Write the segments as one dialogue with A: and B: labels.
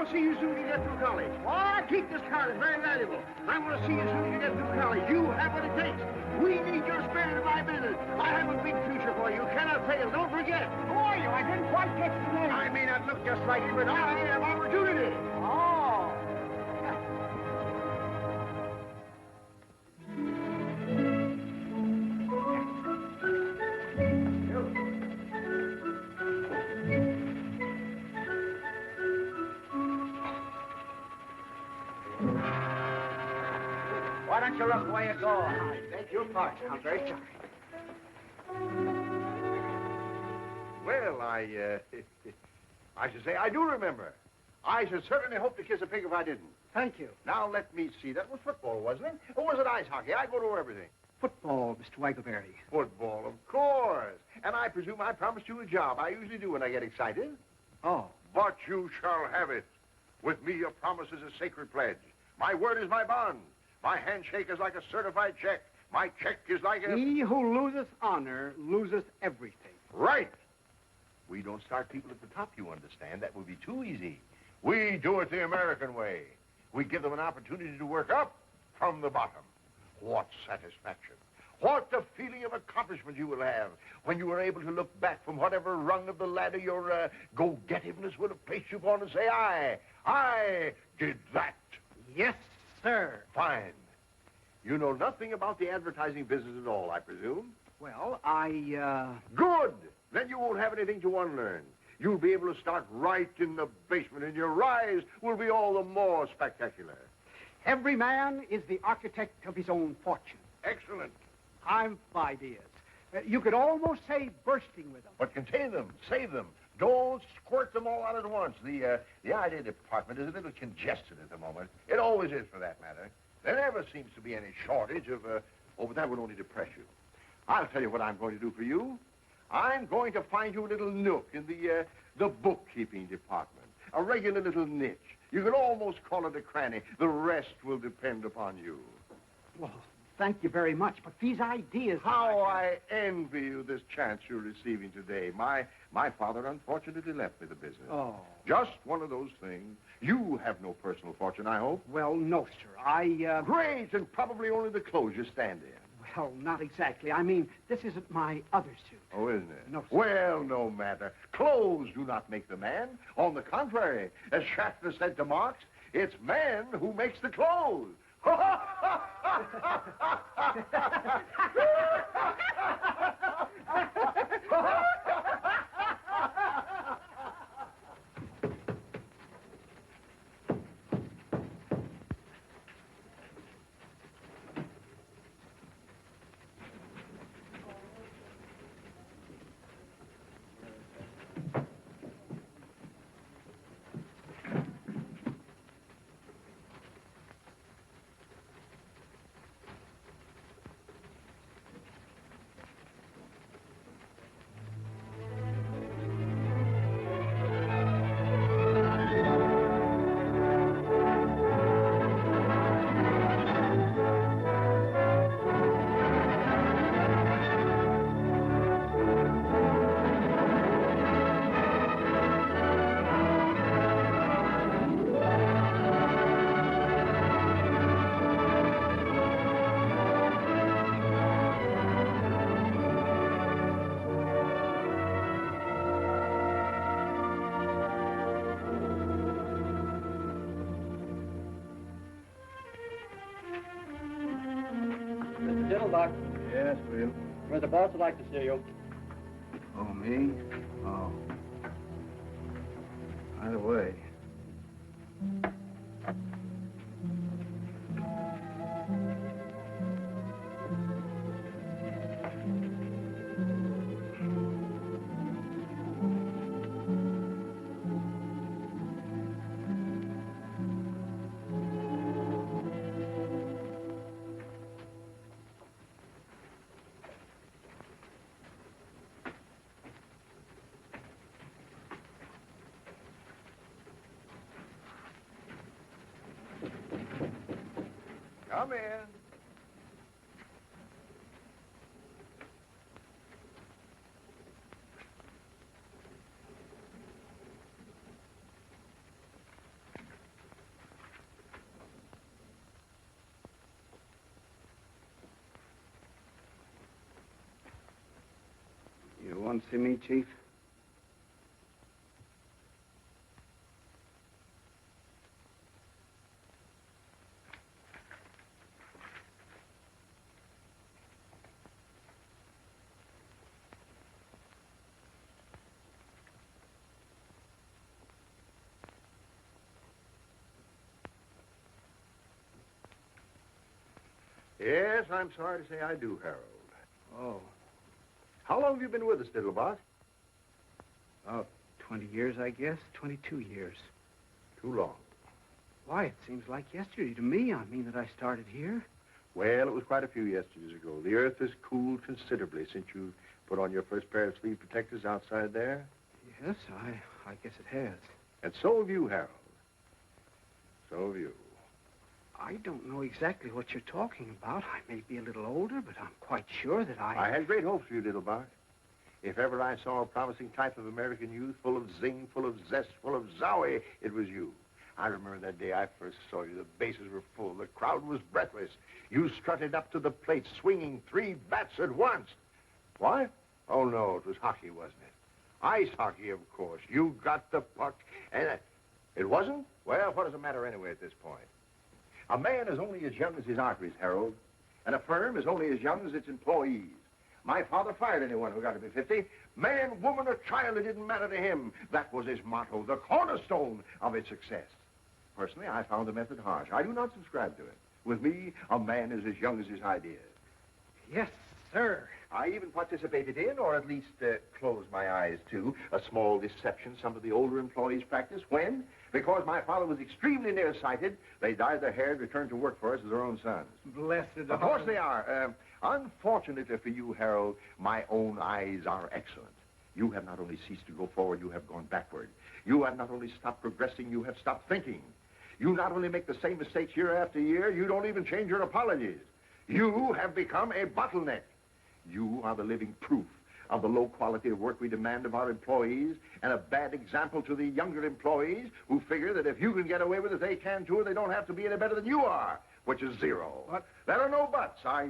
A: to see you soon as you get through college. Why, keep this card. It's very valuable. I want to see you soon as you get through college. You have what it takes. We need your spirit in my business. I have a big future for you. You cannot fail. Don't forget.
B: Who are you? I didn't quite catch the name.
A: I may not look just like you, but I have opportunity.
B: Oh.
A: Why don't you look where you go? I beg your pardon. I'm very sorry. Well, I should say I do remember. I should certainly hope to kiss a pig if I didn't.
B: Thank you.
A: Now, let me see. That was football, wasn't it? Or was it ice hockey? I go to everything.
B: Football, Mr. Waggleberry.
A: Football, of course. And I presume I promised you a job. I usually do when I get excited.
B: Oh.
A: But you shall have it. With me, your promise is a sacred pledge. My word is my bond. My handshake is like a certified check. My check is like a...
B: He who loseth honor loseth everything.
A: Right. We don't start people at the top, you understand. That would be too easy. We do it the American way. We give them an opportunity to work up from the bottom. What satisfaction. What the feeling of accomplishment you will have when you are able to look back from whatever rung of the ladder your go-getiveness would have placed you upon and say, I did that.
B: Yes, sir.
A: Fine. You know nothing about the advertising business at all, I presume?
B: Well,
A: Good! Then you won't have anything to unlearn. You'll be able to start right in the basement, and your rise will be all the more spectacular.
B: Every man is the architect of his own fortune.
A: Excellent.
B: I've ideas. You could almost say bursting with them.
A: But contain them, save them. Don't squirt them all out at once. The idea department is a little congested at the moment. It always is, for that matter. There never seems to be any shortage of, but that would only depress you. I'll tell you what I'm going to do for you. I'm going to find you a little nook in the bookkeeping department. A regular little niche. You could almost call it a cranny. The rest will depend upon you.
B: Well, thank you very much, but these ideas...
A: How I envy you this chance you're receiving today. My father unfortunately left me the business.
B: Oh.
A: Just one of those things. You have no personal fortune, I hope.
B: Well, no, sir.
A: Great, and probably only the clothes you stand in.
B: Well, not exactly. I mean, this isn't my other suit.
A: Oh, isn't it?
B: No, sir.
A: Well, no matter. Clothes do not make the man. On the contrary, as Schaffner said to Marx, it's man who makes the clothes.
C: Diddlebock.
D: Yes, Will.
C: The boss would like to see you.
D: Oh, me? Oh. By the way.
A: Come in.
D: Want to see me, Chief?
A: Yes, I'm sorry to say I do, Harold.
D: Oh,
A: How long have you been with us, Diddlebock?
D: about 20 years, I guess. 22 years.
A: Too long.
D: Why, it seems like yesterday to me. I mean that I started here.
A: Well, it was quite a few yesterdays ago. The earth has cooled considerably since you put on your first pair of sleeve protectors outside there.
D: Yes, I guess it has.
A: And so have you, Harold. So have you.
D: I don't know exactly what you're talking about. I may be a little older, but I'm quite sure that
A: I had great hopes for you, Diddlebock. If ever I saw a promising type of American youth, full of zing, full of zest, full of zowie, it was you. I remember that day I first saw you. The bases were full. The crowd was breathless. You strutted up to the plate, swinging 3 bats at once. What? Oh, no, it was hockey, wasn't it? Ice hockey, of course. You got the puck, and it wasn't? Well, what does it matter anyway at this point? A man is only as young as his arteries, Harold, and a firm is only as young as its employees. My father fired anyone who got to be 50. Man, woman, or child, it didn't matter to him. That was his motto, the cornerstone of his success. Personally, I found the method harsh. I do not subscribe to it. With me, a man is as young as his ideas.
D: Yes, sir.
A: I even participated in, or at least closed my eyes to, a small deception some of the older employees practice. When? Because my father was extremely nearsighted, they dyed their hair and returned to work for us as their own sons.
D: Blessed.
A: Of course they are. Unfortunately for you, Harold, my own eyes are excellent. You have not only ceased to go forward, you have gone backward. You have not only stopped progressing, you have stopped thinking. You not only make the same mistakes year after year, you don't even change your apologies. You have become a bottleneck. You are the living proof of the low quality of work we demand of our employees, and a bad example to the younger employees who figure that if you can get away with it, they can too, and they don't have to be any better than you are, which is zero.
D: What?
A: There are no buts. I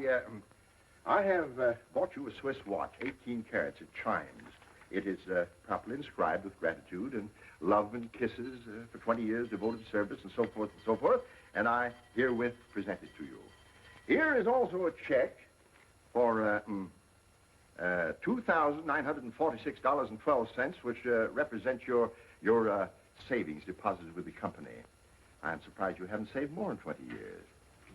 A: have bought you a Swiss watch, 18 carats. It chimes. It is properly inscribed with gratitude and love and kisses for 20 years devoted service and so forth and so forth, and I herewith present it to you. Here is also a check for $2,946.12, which represents your savings deposited with the company. I'm surprised you haven't saved more in 20 years.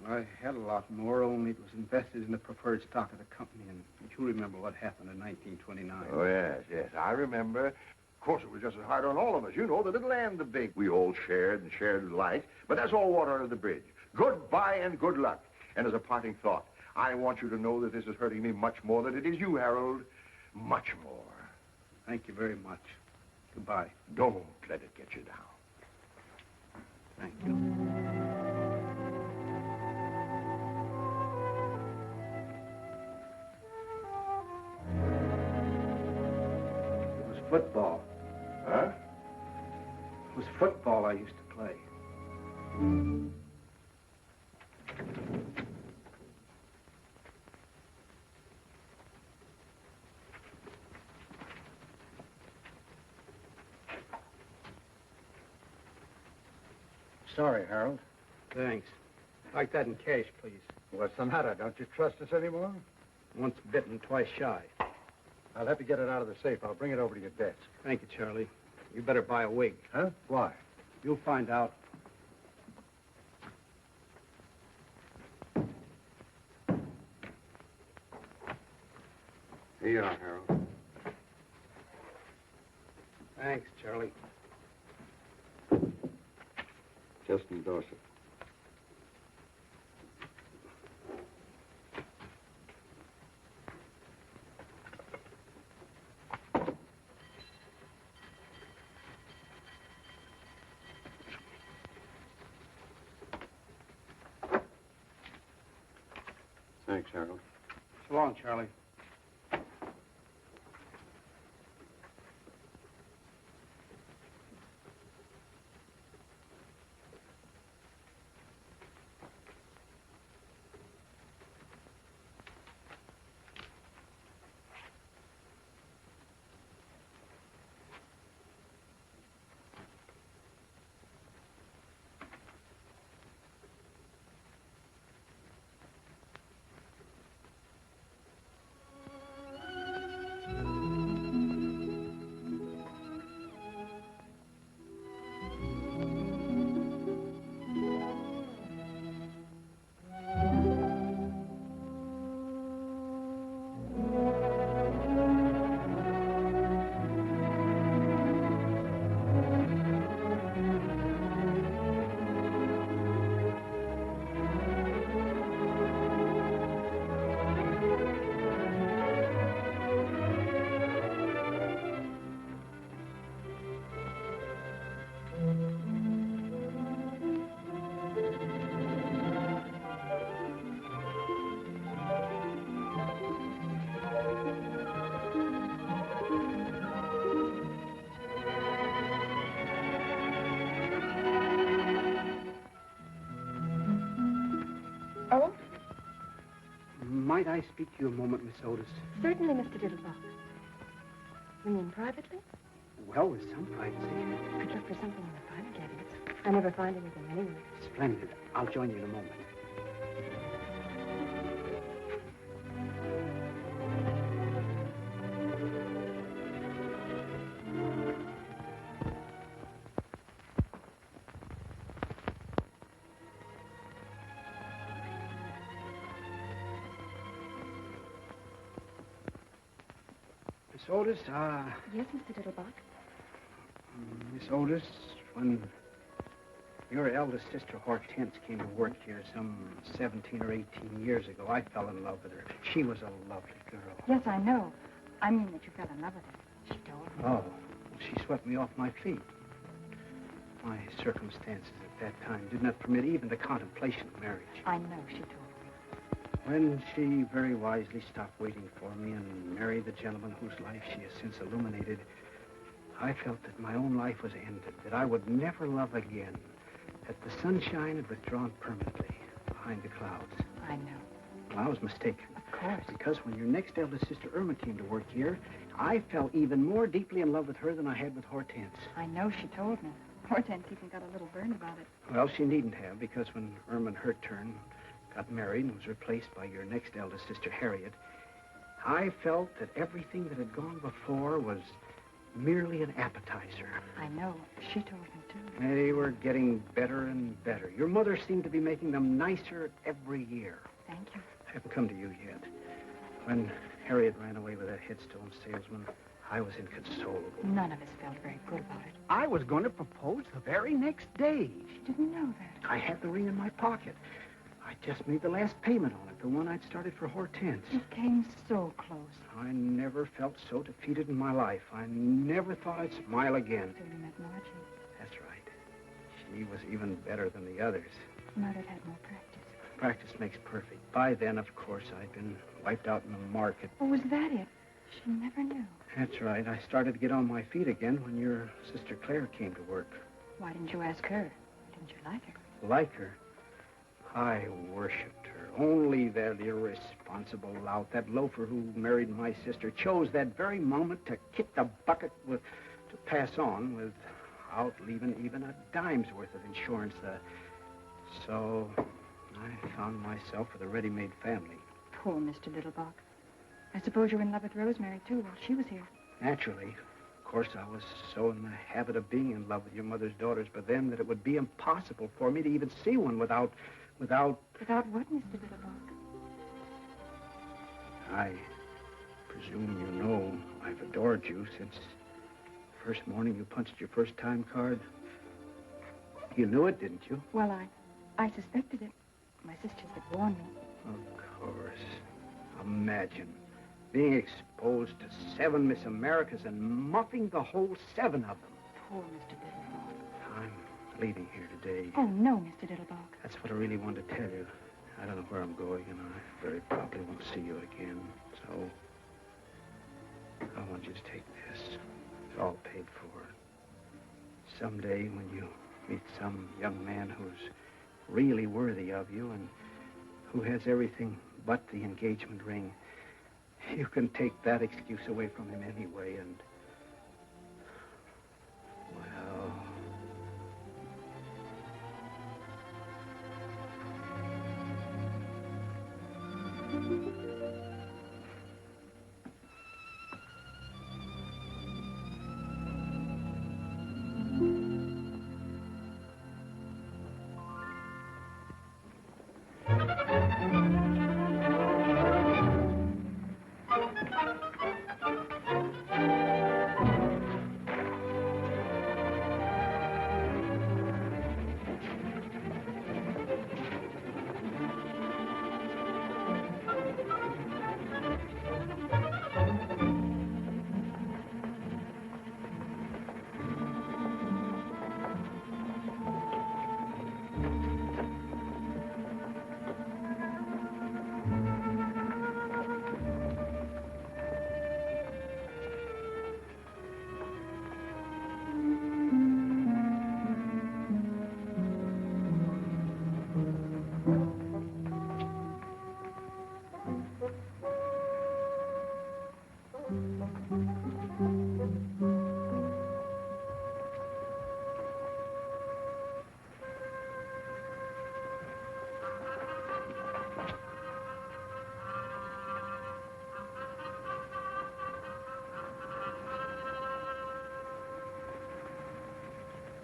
D: I had a lot more, only it was invested in the preferred stock of the company, and you remember what happened in 1929.
A: Oh, yes, I remember. Of course, it was just as hard on all of us. You know, the little and the big. We all shared and shared alike, but that's all water under the bridge. Goodbye and good luck. And as a parting thought, I want you to know that this is hurting me much more than it is you, Harold. Much more.
D: Thank you very much. Goodbye.
A: Don't let it get you down.
D: Thank you. It was football.
A: Huh?
D: It was football I used to play.
C: Sorry, Harold.
D: Thanks. Like that in cash, please.
C: What's the matter? Don't you trust us anymore?
D: Once bitten, twice shy.
C: I'll have to get it out of the safe. I'll bring it over to your desk.
D: Thank you, Charlie. You better buy a wig.
C: Huh? Why?
D: You'll find out.
C: Here you are, Harold.
D: Thanks, Charlie.
C: Just endorse it. Thanks, Harold.
D: So long, Charlie. Might I speak to you a moment, Miss Otis?
E: Certainly, Mr. Diddlebock. You mean privately?
D: Well, with some privacy.
E: I'd look for something in the file cabinets. I never find anything anywhere.
D: Splendid. I'll join you in a moment. Miss Otis,
E: Yes, Mr. Diddlebock.
D: Miss Otis, when your eldest sister Hortense came to work here some 17 or 18 years ago, I fell in love with her. She was a lovely girl.
E: Yes, I know. I mean that you fell in love with her. She told me.
D: Oh, well, she swept me off my feet. My circumstances at that time did not permit even the contemplation of marriage.
E: I know she told me.
D: When she very wisely stopped waiting for me and married the gentleman whose life she has since illuminated, I felt that my own life was ended, that I would never love again, that the sunshine had withdrawn permanently behind the clouds.
E: I know.
D: Well, I was mistaken.
E: Of course.
D: Because when your next eldest sister, Irma, came to work here, I fell even more deeply in love with her than I had with Hortense.
E: I know she told me. Hortense even got a little burn about it.
D: Well, she needn't have, because when Irma, in her turn, got married and was replaced by your next eldest sister, Harriet, I felt that everything that had gone before was merely an appetizer.
E: I know. She told me, too.
D: They were getting better and better. Your mother seemed to be making them nicer every year.
E: Thank you.
D: I haven't come to you yet. When Harriet ran away with that headstone salesman, I was inconsolable.
E: None of us felt very good about it.
B: I was going to propose the very next day.
E: She didn't know that.
D: I had the ring in my pocket. I just made the last payment on it, the one I'd started for Hortense.
E: It came so close.
D: I never felt so defeated in my life. I never thought I'd smile again.
E: Till you met Margie.
D: That's right. She was even better than the others.
E: Mother'd had more practice.
D: Practice makes perfect. By then, of course, I'd been wiped out in the market.
E: Oh, was that it? She never knew.
D: That's right. I started to get on my feet again when your sister Claire came to work.
E: Why didn't you ask her? Didn't you like her?
D: Like her? I worshipped her. Only that irresponsible lout, that loafer who married my sister, chose that very moment to kick the bucket to pass on without leaving even a dime's worth of insurance. So I found myself with a ready-made family.
E: Poor Mr. Diddlebock. I suppose you were in love with Rosemary, too, while she was here.
D: Naturally. Of course, I was so in the habit of being in love with your mother's daughters, but then that it would be impossible for me to even see one without...
E: Without what, Mr. Diddlebock?
D: I presume you know I've adored you since the first morning you punched your first time card. You knew it, didn't you?
E: Well, I suspected it. My sisters had warned me.
D: Of course. Imagine being exposed to 7 Miss Americas and muffing the whole 7 of them.
E: Poor Mr. Diddlebock.
D: I'm leaving here today.
E: Oh, no, Mr. Diddlebock.
D: That's what I really wanted to tell you. I don't know where I'm going, and I very probably won't see you again. So, I want you to take this. It's all paid for. Someday, when you meet some young man who's really worthy of you and who has everything but the engagement ring, you can take that excuse away from him anyway, and... well...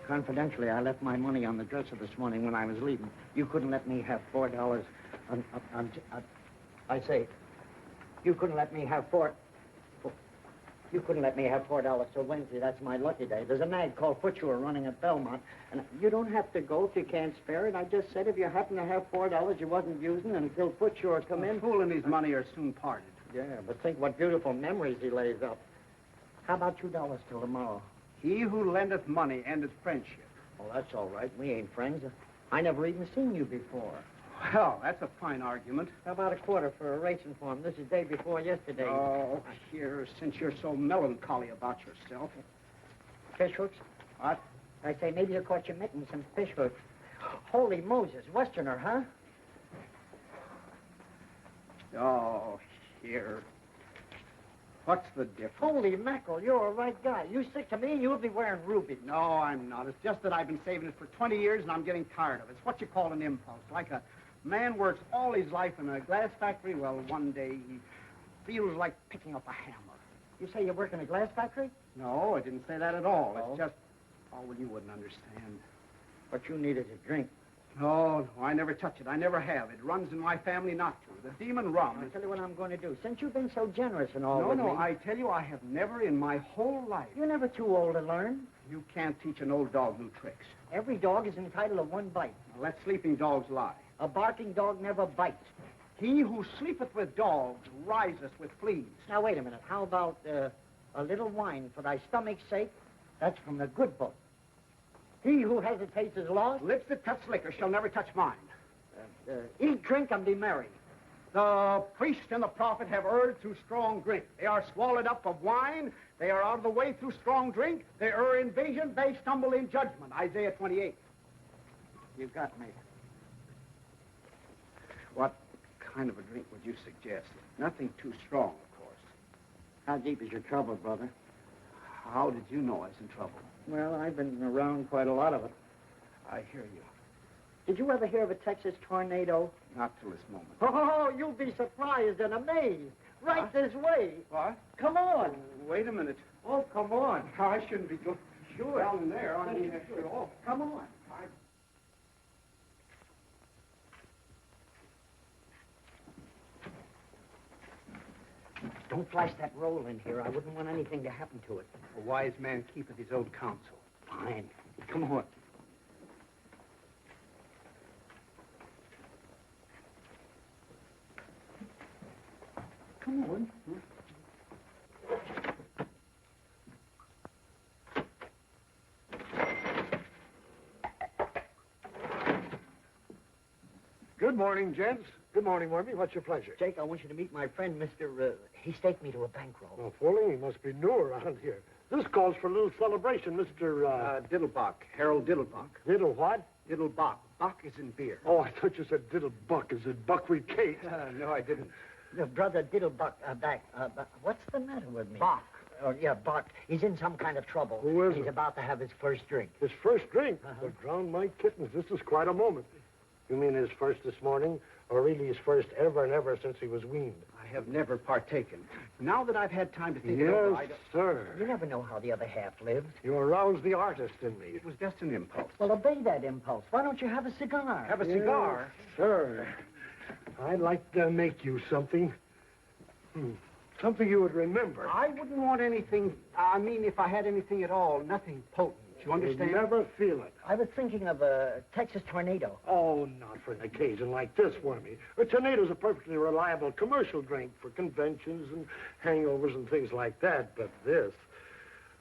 F: Confidentially, I left my money on the dresser this morning when I was leaving. You couldn't let me have $4 I say, you couldn't let me have You couldn't let me have $4 till Wednesday. That's my lucky day. There's a nag called Footsure running at Belmont, and you don't have to go if you can't spare it. I just said if you happen to have $4 you wasn't using until Footsure come in.
B: Fool and his money are soon parted.
F: Yeah, but think what beautiful memories he lays up. How about $2 till tomorrow?
B: He who lendeth money endeth friendship.
F: Oh, that's all right. We ain't friends. I never even seen you before.
B: Well, that's a fine argument.
F: How about a quarter for a racing form? This is day before yesterday.
B: Oh, here, since you're so melancholy about yourself.
F: Fish hooks?
B: What?
F: I say, maybe you caught your mitten some fish hooks. Holy Moses, Westerner, huh?
B: Oh, here. What's the difference?
F: Holy mackerel, you're a right guy. You stick to me and you'll be wearing rubies.
B: No, I'm not. It's just that I've been saving it for 20 years and I'm getting tired of it. It's what you call an impulse. Like a man works all his life in a glass factory. Well, one day he feels like picking up a hammer.
F: You say you work in a glass factory?
B: No, I didn't say that at all.
F: Oh.
B: It's just... Oh, well, you wouldn't understand.
F: What you need is a drink.
B: No, I never touch it. I never have. It runs in my family not to. The demon rum.
F: I'll tell you what I'm going to do. Since you've been so generous and all
B: No,
F: with
B: no,
F: me...
B: I tell you, I have never in my whole life...
F: You're never too old to learn.
B: You can't teach an old dog new tricks.
F: Every dog is entitled to one bite.
B: Now, let sleeping dogs lie.
F: A barking dog never bites.
B: He who sleepeth with dogs riseth with fleas.
F: Now, wait a minute. How about a little wine for thy stomach's sake? That's from the good book. He who hesitates is lost.
B: Lips that touch liquor shall never touch mine.
F: Eat, drink, and be merry.
B: The priest and the prophet have erred through strong drink. They are swallowed up of wine. They are out of the way through strong drink. They err in vision. They stumble in judgment. Isaiah 28.
F: You've got me.
B: What kind of a drink would you suggest? Nothing too strong, of course.
F: How deep is your trouble, brother?
B: How did you know I was in trouble?
F: Well, I've been around quite a lot of it.
B: I hear you.
F: Did you ever hear of a Texas tornado?
B: Not till this moment.
F: Oh, you'll be surprised and amazed. Right this way.
B: What?
F: Come on.
B: Wait a minute.
F: Oh, come on.
B: I shouldn't be going down in there. I mean,
F: Oh, come on. Don't flash that roll in here. I wouldn't want anything to happen to it.
B: A wise man keepeth his own counsel.
F: Fine. Come on. Come on.
C: Good morning, gents. Good morning, Wormy. What's your pleasure?
F: Jake, I want you to meet my friend, Mr. He staked me to a bankroll.
C: Oh, fooling. He must be new around here. This calls for a little celebration, Mr.
B: Diddlebock. Harold Diddlebock.
C: Diddle what?
B: Diddlebock. Bock is in beer.
C: Oh, I thought you said Diddlebuck. Is it buckwheat cake?
B: No, I didn't.
F: Brother Diddlebuck, what's the matter with me?
B: Bock.
F: Oh, yeah, Buck. He's in some kind of trouble.
C: Who is
F: He's
C: it?
F: about to have his first drink.
C: His first drink?
F: Uh-huh.
C: Well, drown my kittens. This is quite a moment. You mean his first this morning? Or really his first ever and ever since he was weaned?
B: I have never partaken. Now that I've had time to think it over,
C: Yes, sir.
F: You never know how the other half lives.
C: You aroused the artist in me.
B: it was just an impulse.
F: Well, obey that impulse. Why don't you have a cigar?
B: Have a cigar?
C: Yes, sir. I'd like to make you something. Something you would remember.
B: I wouldn't want anything, I mean, if I had anything at all, nothing potent. You understand?
C: You'd never feel it.
F: I was thinking of a Texas tornado.
C: Oh, not for an occasion like this, Wormy. A tornado's a perfectly reliable commercial drink for conventions and hangovers and things like that. But this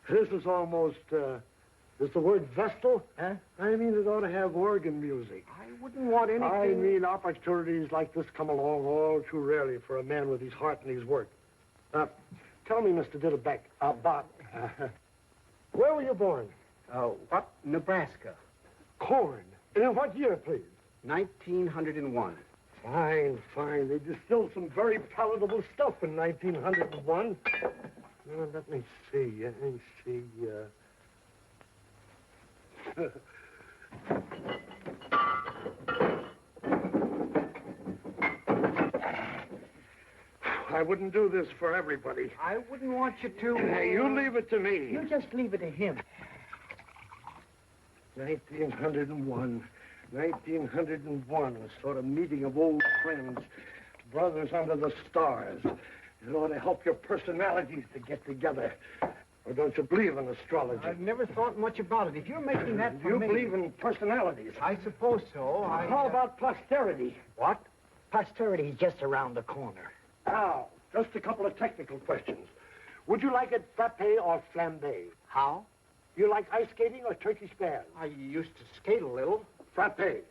C: is almost, is the word Vestal?
F: Huh?
C: I mean, it ought to have organ music.
B: I wouldn't want anything...
C: I mean, opportunities like this come along all too rarely for a man with his heart and his work. Tell me, Mr. Diddleback, where were you born?
B: What? Nebraska.
C: Corn. And in what year, please?
B: 1901.
C: Fine, fine. They distilled some very palatable stuff in 1901. Let me see. I wouldn't do this for everybody.
B: I wouldn't want you to...
C: Hey, you leave it to me.
F: You just leave it to him.
C: 1901. 1901, a sort of meeting of old friends, brothers under the stars. It ought to help your personalities to get together. Or don't you believe in astrology?
B: I've never thought much about it. If you're making that for
C: You
B: me...
C: believe in personalities?
B: I suppose so.
C: How about posterity?
F: What? Posterity's just around the corner.
C: Now, just a couple of technical questions. Would you like it frappe or flambe?
F: How?
C: Do you like ice skating or turkey spans?
B: I used to skate a little.
C: Frappe.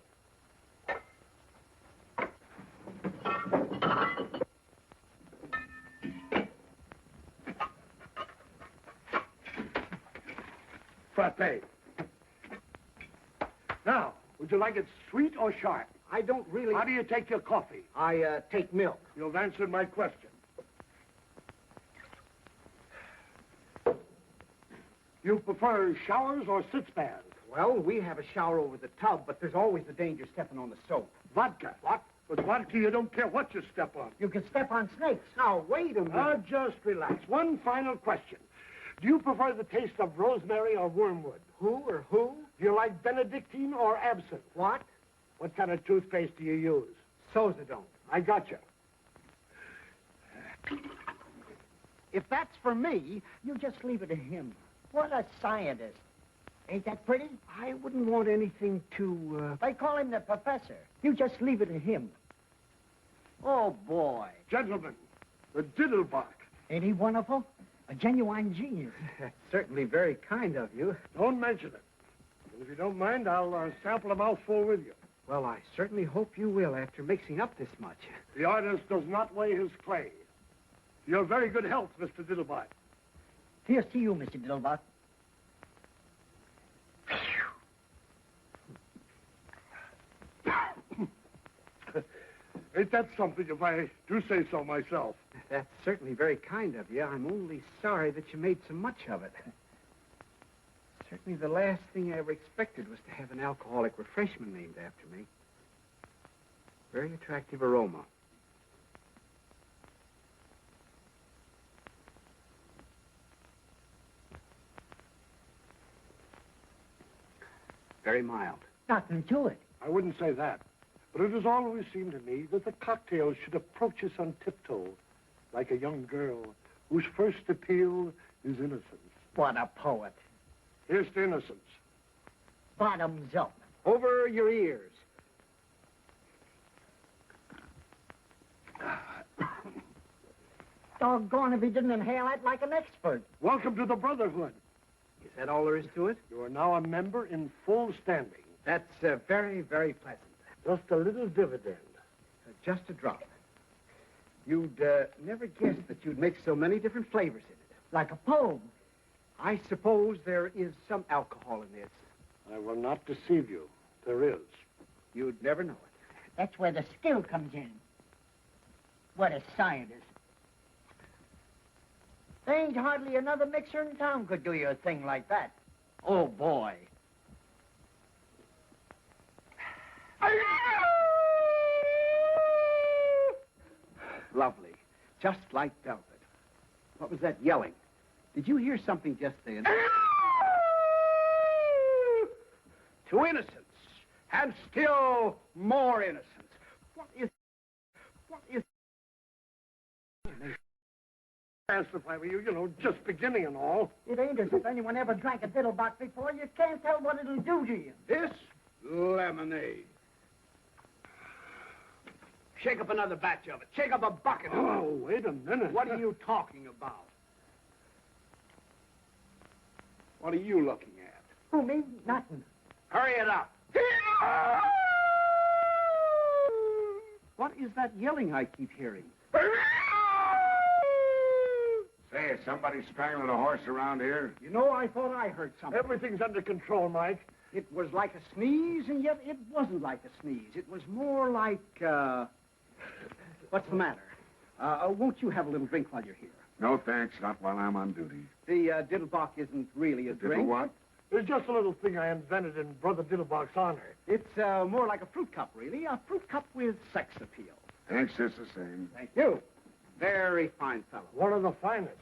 C: Frappe. Now, would you like it sweet or sharp?
B: I don't really...
C: How do you take your coffee?
B: I take milk.
C: You've answered my question. You prefer showers or sit-spans?
B: Well, we have a shower over the tub, but there's always the danger stepping on the soap.
C: Vodka. What? With vodka, you don't care what you step on.
B: You can step on snakes. Now, wait a minute.
C: Now, just relax. One final question. Do you prefer the taste of rosemary or wormwood?
B: Who or who?
C: Do you like Benedictine or absinthe?
B: What?
C: What kind of toothpaste do you use?
B: Sozadone.
C: I gotcha.
F: If that's for me, you just leave it to him. What a scientist. Ain't that pretty?
B: I wouldn't want anything to,
F: They call him the professor. You just leave it to him. Oh, boy.
C: Gentlemen, the Diddlebock.
F: Ain't he wonderful? A genuine genius.
B: That's certainly very kind of you.
C: Don't mention it. And if you don't mind, I'll sample a mouthful with you.
B: Well, I certainly hope you will after mixing up this much.
C: The artist does not weigh his clay. Your very good health, Mr. Diddlebock.
F: Here's to you, Mr. Diddlebock.
C: Ain't that something if I do say so myself?
B: That's certainly very kind of you. I'm only sorry that you made so much of it. Certainly the last thing I ever expected was to have an alcoholic refreshment named after me. Very attractive aroma. Very mild.
F: Nothing to it.
C: I wouldn't say that. But it has always seemed to me that the cocktail should approach us on tiptoe, like a young girl whose first appeal is innocence.
F: What a poet.
C: Here's to innocence.
F: Bottoms up.
B: Over your ears.
F: Doggone if he didn't inhale it like an expert.
C: Welcome to the Brotherhood.
B: Is that all there is to it?
C: You are now a member in full standing.
B: That's very, very pleasant.
C: Just a little dividend.
B: Just a drop. You'd never guess that you'd make so many different flavors in it.
F: Like a poem.
B: I suppose there is some alcohol in this.
C: I will not deceive you. There is.
B: You'd never know it.
F: That's where the skill comes in. What a scientist. There ain't hardly another mixer in town could do you a thing like that. Oh, boy.
B: Lovely. Just like velvet. What was that yelling? Did you hear something just then? To innocence, and still more innocence. What is...
C: As if I were you, just beginning and all.
F: It ain't as if anyone ever drank a Diddlebock before. You can't tell what it'll do to you.
B: This lemonade. Shake up another batch of it. Shake up a bucket of it.
C: Oh, wait a minute.
B: What are you talking about? What are you looking at?
F: Who, me? Nothing.
B: Hurry it up. What is that yelling I keep hearing?
A: Say, is somebody strangling a horse around here?
B: You know, I thought I heard something.
C: Everything's under control, Mike.
B: It was like a sneeze, and yet it wasn't like a sneeze. It was more like, what's the matter? Won't you have a little drink while you're here?
A: No, thanks. Not while I'm on duty.
B: The Diddlebock isn't really a drink.
A: What?
C: It's just a little thing I invented in Brother Diddlebock's honor.
B: It's more like a fruit cup, really. A fruit cup with sex appeal.
A: Thanks, just the same.
B: Thank you. Very fine fellow.
C: One of the finest.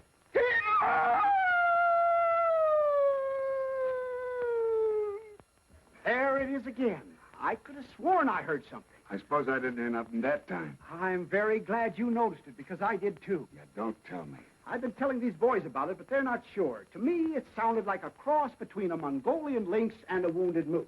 B: there it is again. I could have sworn I heard something.
G: I suppose I didn't hear nothing that time.
B: I'm very glad you noticed it, because I did too.
G: Yeah, don't tell me.
B: I've been telling these boys about it, but they're not sure. To me, it sounded like a cross between a Mongolian lynx and a wounded moose.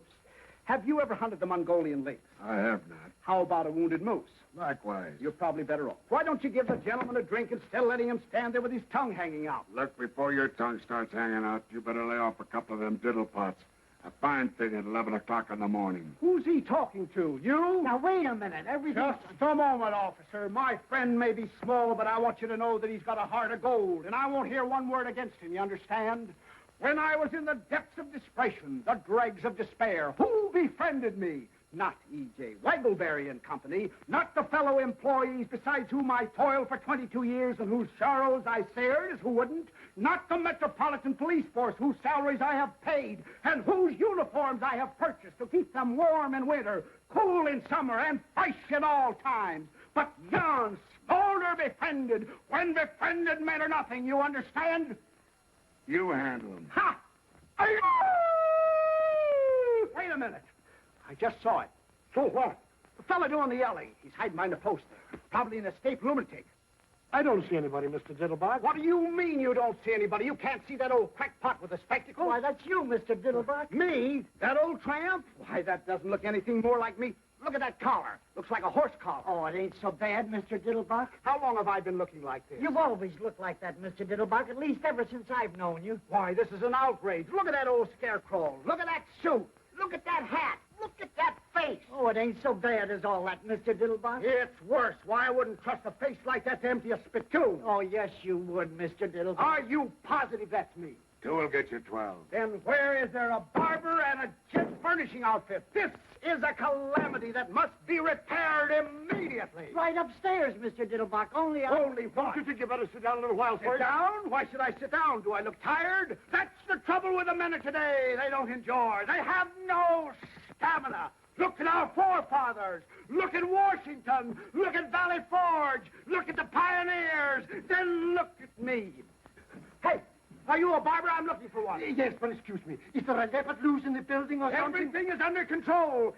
B: Have you ever hunted the Mongolian lynx?
G: I have not.
B: How about a wounded moose?
G: Likewise.
B: You're probably better off. Why don't you give the gentleman a drink instead of letting him stand there with his tongue hanging out?
G: Look, before your tongue starts hanging out, you better lay off a couple of them diddle pots. A fine thing at 11 o'clock in the morning.
B: Who's he talking to? You?
F: Now, wait a minute. Everything...
B: Just a moment, officer. My friend may be small, but I want you to know that he's got a heart of gold, and I won't hear one word against him, you understand? When I was in the depths of desperation, the dregs of despair, who befriended me? Not E.J. Waggleberry and Company, not the fellow employees besides whom I toiled for 22 years and whose sorrows I shared as who wouldn't, not the Metropolitan Police Force whose salaries I have paid and whose uniforms I have purchased to keep them warm in winter, cool in summer, and fresh at all times, but yon smolder befriended, when befriended men are nothing, you understand?
G: You handle him.
B: Ha! Wait a minute. I just saw it.
C: So what?
B: The fella doing the yelling. He's hiding behind a post there. Probably an escaped lunatic.
C: I don't see anybody, Mr. Diddlebock.
B: What do you mean you don't see anybody? You can't see that old crackpot with the spectacles?
F: Why, that's you, Mr. Diddlebock.
B: Me? That old tramp? Why, that doesn't look anything more like me. Look at that collar. Looks like a horse collar.
F: Oh, it ain't so bad, Mr. Diddlebock.
B: How long have I been looking like this?
F: You've always looked like that, Mr. Diddlebock, at least ever since I've known you.
B: Why, this is an outrage. Look at that old scarecrow. Look at that suit. Look at that hat. Look at that face.
F: Oh, it ain't so bad as all that, Mr. Diddlebock.
B: It's worse. Why, I wouldn't trust a face like that to empty a spittoon.
F: Oh, yes, you would, Mr. Diddlebock.
B: Are you positive that's me?
G: 2 will get you 12.
B: Then where is there a barber and a gent furnishing outfit? This is a calamity that must be repaired immediately.
F: Right upstairs, Mr. Diddlebock. Only
B: what?
C: Don't you think you better sit down a little while
B: Sit
C: first?
B: down? Why should I sit down? Do I look tired? That's the trouble with the men of today. They don't enjoy. They have no stamina. Look at our forefathers. Look at Washington. Look at Valley Forge. Look at the pioneers. Then look at me. Hey, are you a barber? I'm looking for one.
C: Yes, but excuse me. Is there a leopard loose in the building or something?
B: Everything is under control.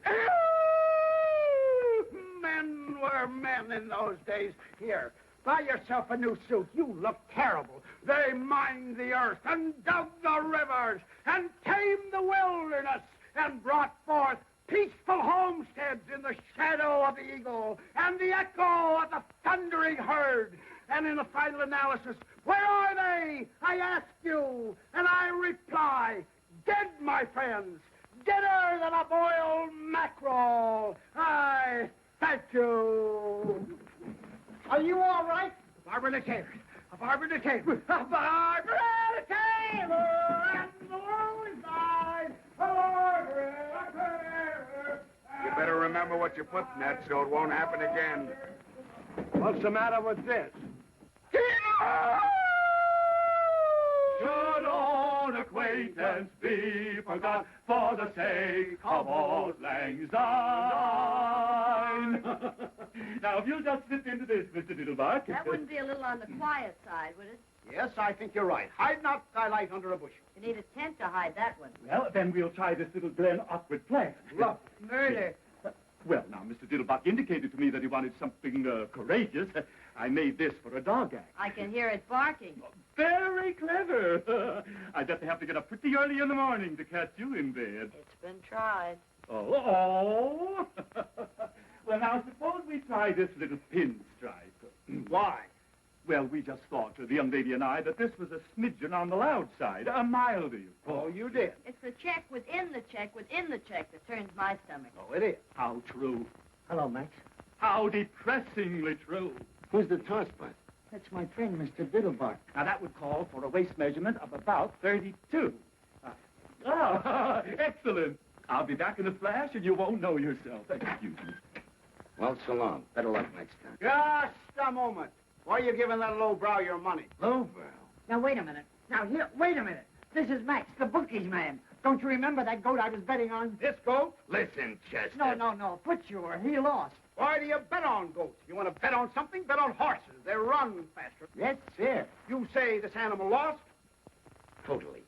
B: Men were men in those days. Here, buy yourself a new suit. You look terrible. They mined the earth and dug the rivers and tamed the wilderness and brought forth peaceful homesteads in the shadow of the eagle and the echo of the thundering herd. And in the final analysis, where are they? I ask you, and I reply, dead, my friends, deader than a boiled mackerel. I thank you.
F: Are you all right?
B: A barber and a tailor. A barber and a tailor. A barber and a tailor. And the lonely side. A barber and a tailor.
G: You better remember what you put in that so it won't happen again.
C: What's the matter with this?
H: Should old acquaintance be forgot for the sake of old lang syne? Now, if you'll just slip into this, Mr. Diddlebuck.
I: That wouldn't be a little on the quiet side, would it?
B: Yes, I think you're right. Hide not thy light under a bushel.
I: You need a tent to hide that one.
H: Well, then we'll try this little Glen awkward plan.
B: Look,
I: Murder.
H: Well, now, Mr. Diddlebuck indicated to me that he wanted something courageous. I made this for a dog act.
I: I can hear it barking.
H: Very clever. I just have to get up pretty early in the morning to catch you in bed.
I: It's been tried.
H: Oh. Well, now, suppose we try this little pinstripe.
B: why?
H: Well, we just thought, the young lady and I, that this was a smidgen on the loud side, a milder.
B: Oh, you did.
I: It's the check within the check within the check that turns my stomach.
B: Oh, it is.
H: How true.
F: Hello, Max.
H: How depressingly true.
C: Who's the tosspot?
F: That's my friend, Mr. Diddlebock.
H: Now, that would call for a waist measurement of about 32. Excellent. I'll be back in a flash, and you won't know yourself. Excuse me.
G: Well, so long. Better luck next time.
B: Just a moment. Why are you giving that lowbrow your money?
G: Lowbrow?
F: Now, wait a minute. Now, here, wait a minute. This is Max, the bookies man. Don't you remember that goat I was betting on?
B: This goat?
G: Listen, Chester.
F: No. Footsure. He lost.
B: Why do you bet on goats? You want to bet on something? Bet on horses. They run faster.
F: That's it.
B: You say this animal lost?
G: Totally.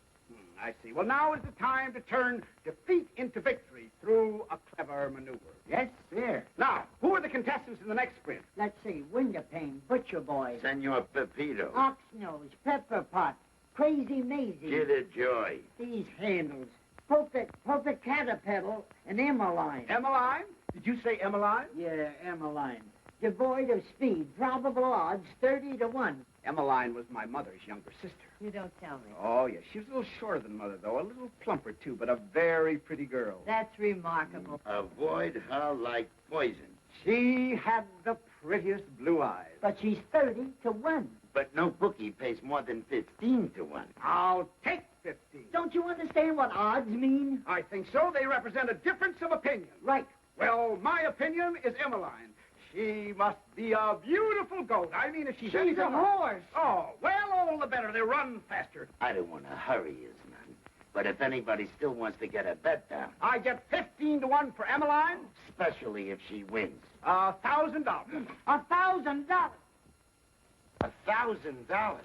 B: I see. Well, now is the time to turn defeat into victory through a clever maneuver.
F: Yes, sir.
B: Now, who are the contestants in the next sprint?
F: Let's see. Window-pane, Butcher Boy,
A: Senor Pepito.
F: Ox-Nose, Pepper Pot, Crazy Maisie.
A: Kid Joy.
F: These handles. Perfect Caterpillar and Emmeline.
B: Emmeline? Did you say Emmeline?
F: Yeah, Emmeline. Devoid of speed. Probable odds 30 to 1.
B: Emmeline was my mother's younger sister.
I: You don't tell me.
B: Oh, yes. She was a little shorter than Mother, though. A little plumper, too, but a very pretty girl.
I: That's remarkable.
A: Avoid her like poison.
B: She had the prettiest blue eyes.
F: But she's 30 to 1.
A: But no bookie pays more than 15 to 1.
B: I'll take 15.
F: Don't you understand what odds mean?
B: I think so. They represent a difference of opinion.
F: Right.
B: Well, my opinion is Emmeline. She must be a beautiful goat. I mean, if she's
F: She's
B: anything
F: a horse.
B: Oh, well, all the better. They run faster.
A: I don't want to hurry you, none. But if anybody still wants to get a bet down,
B: I get 15 to 1 for Emmeline.
A: especially if she wins,
B: $1,000.
F: $1,000.
A: $1,000.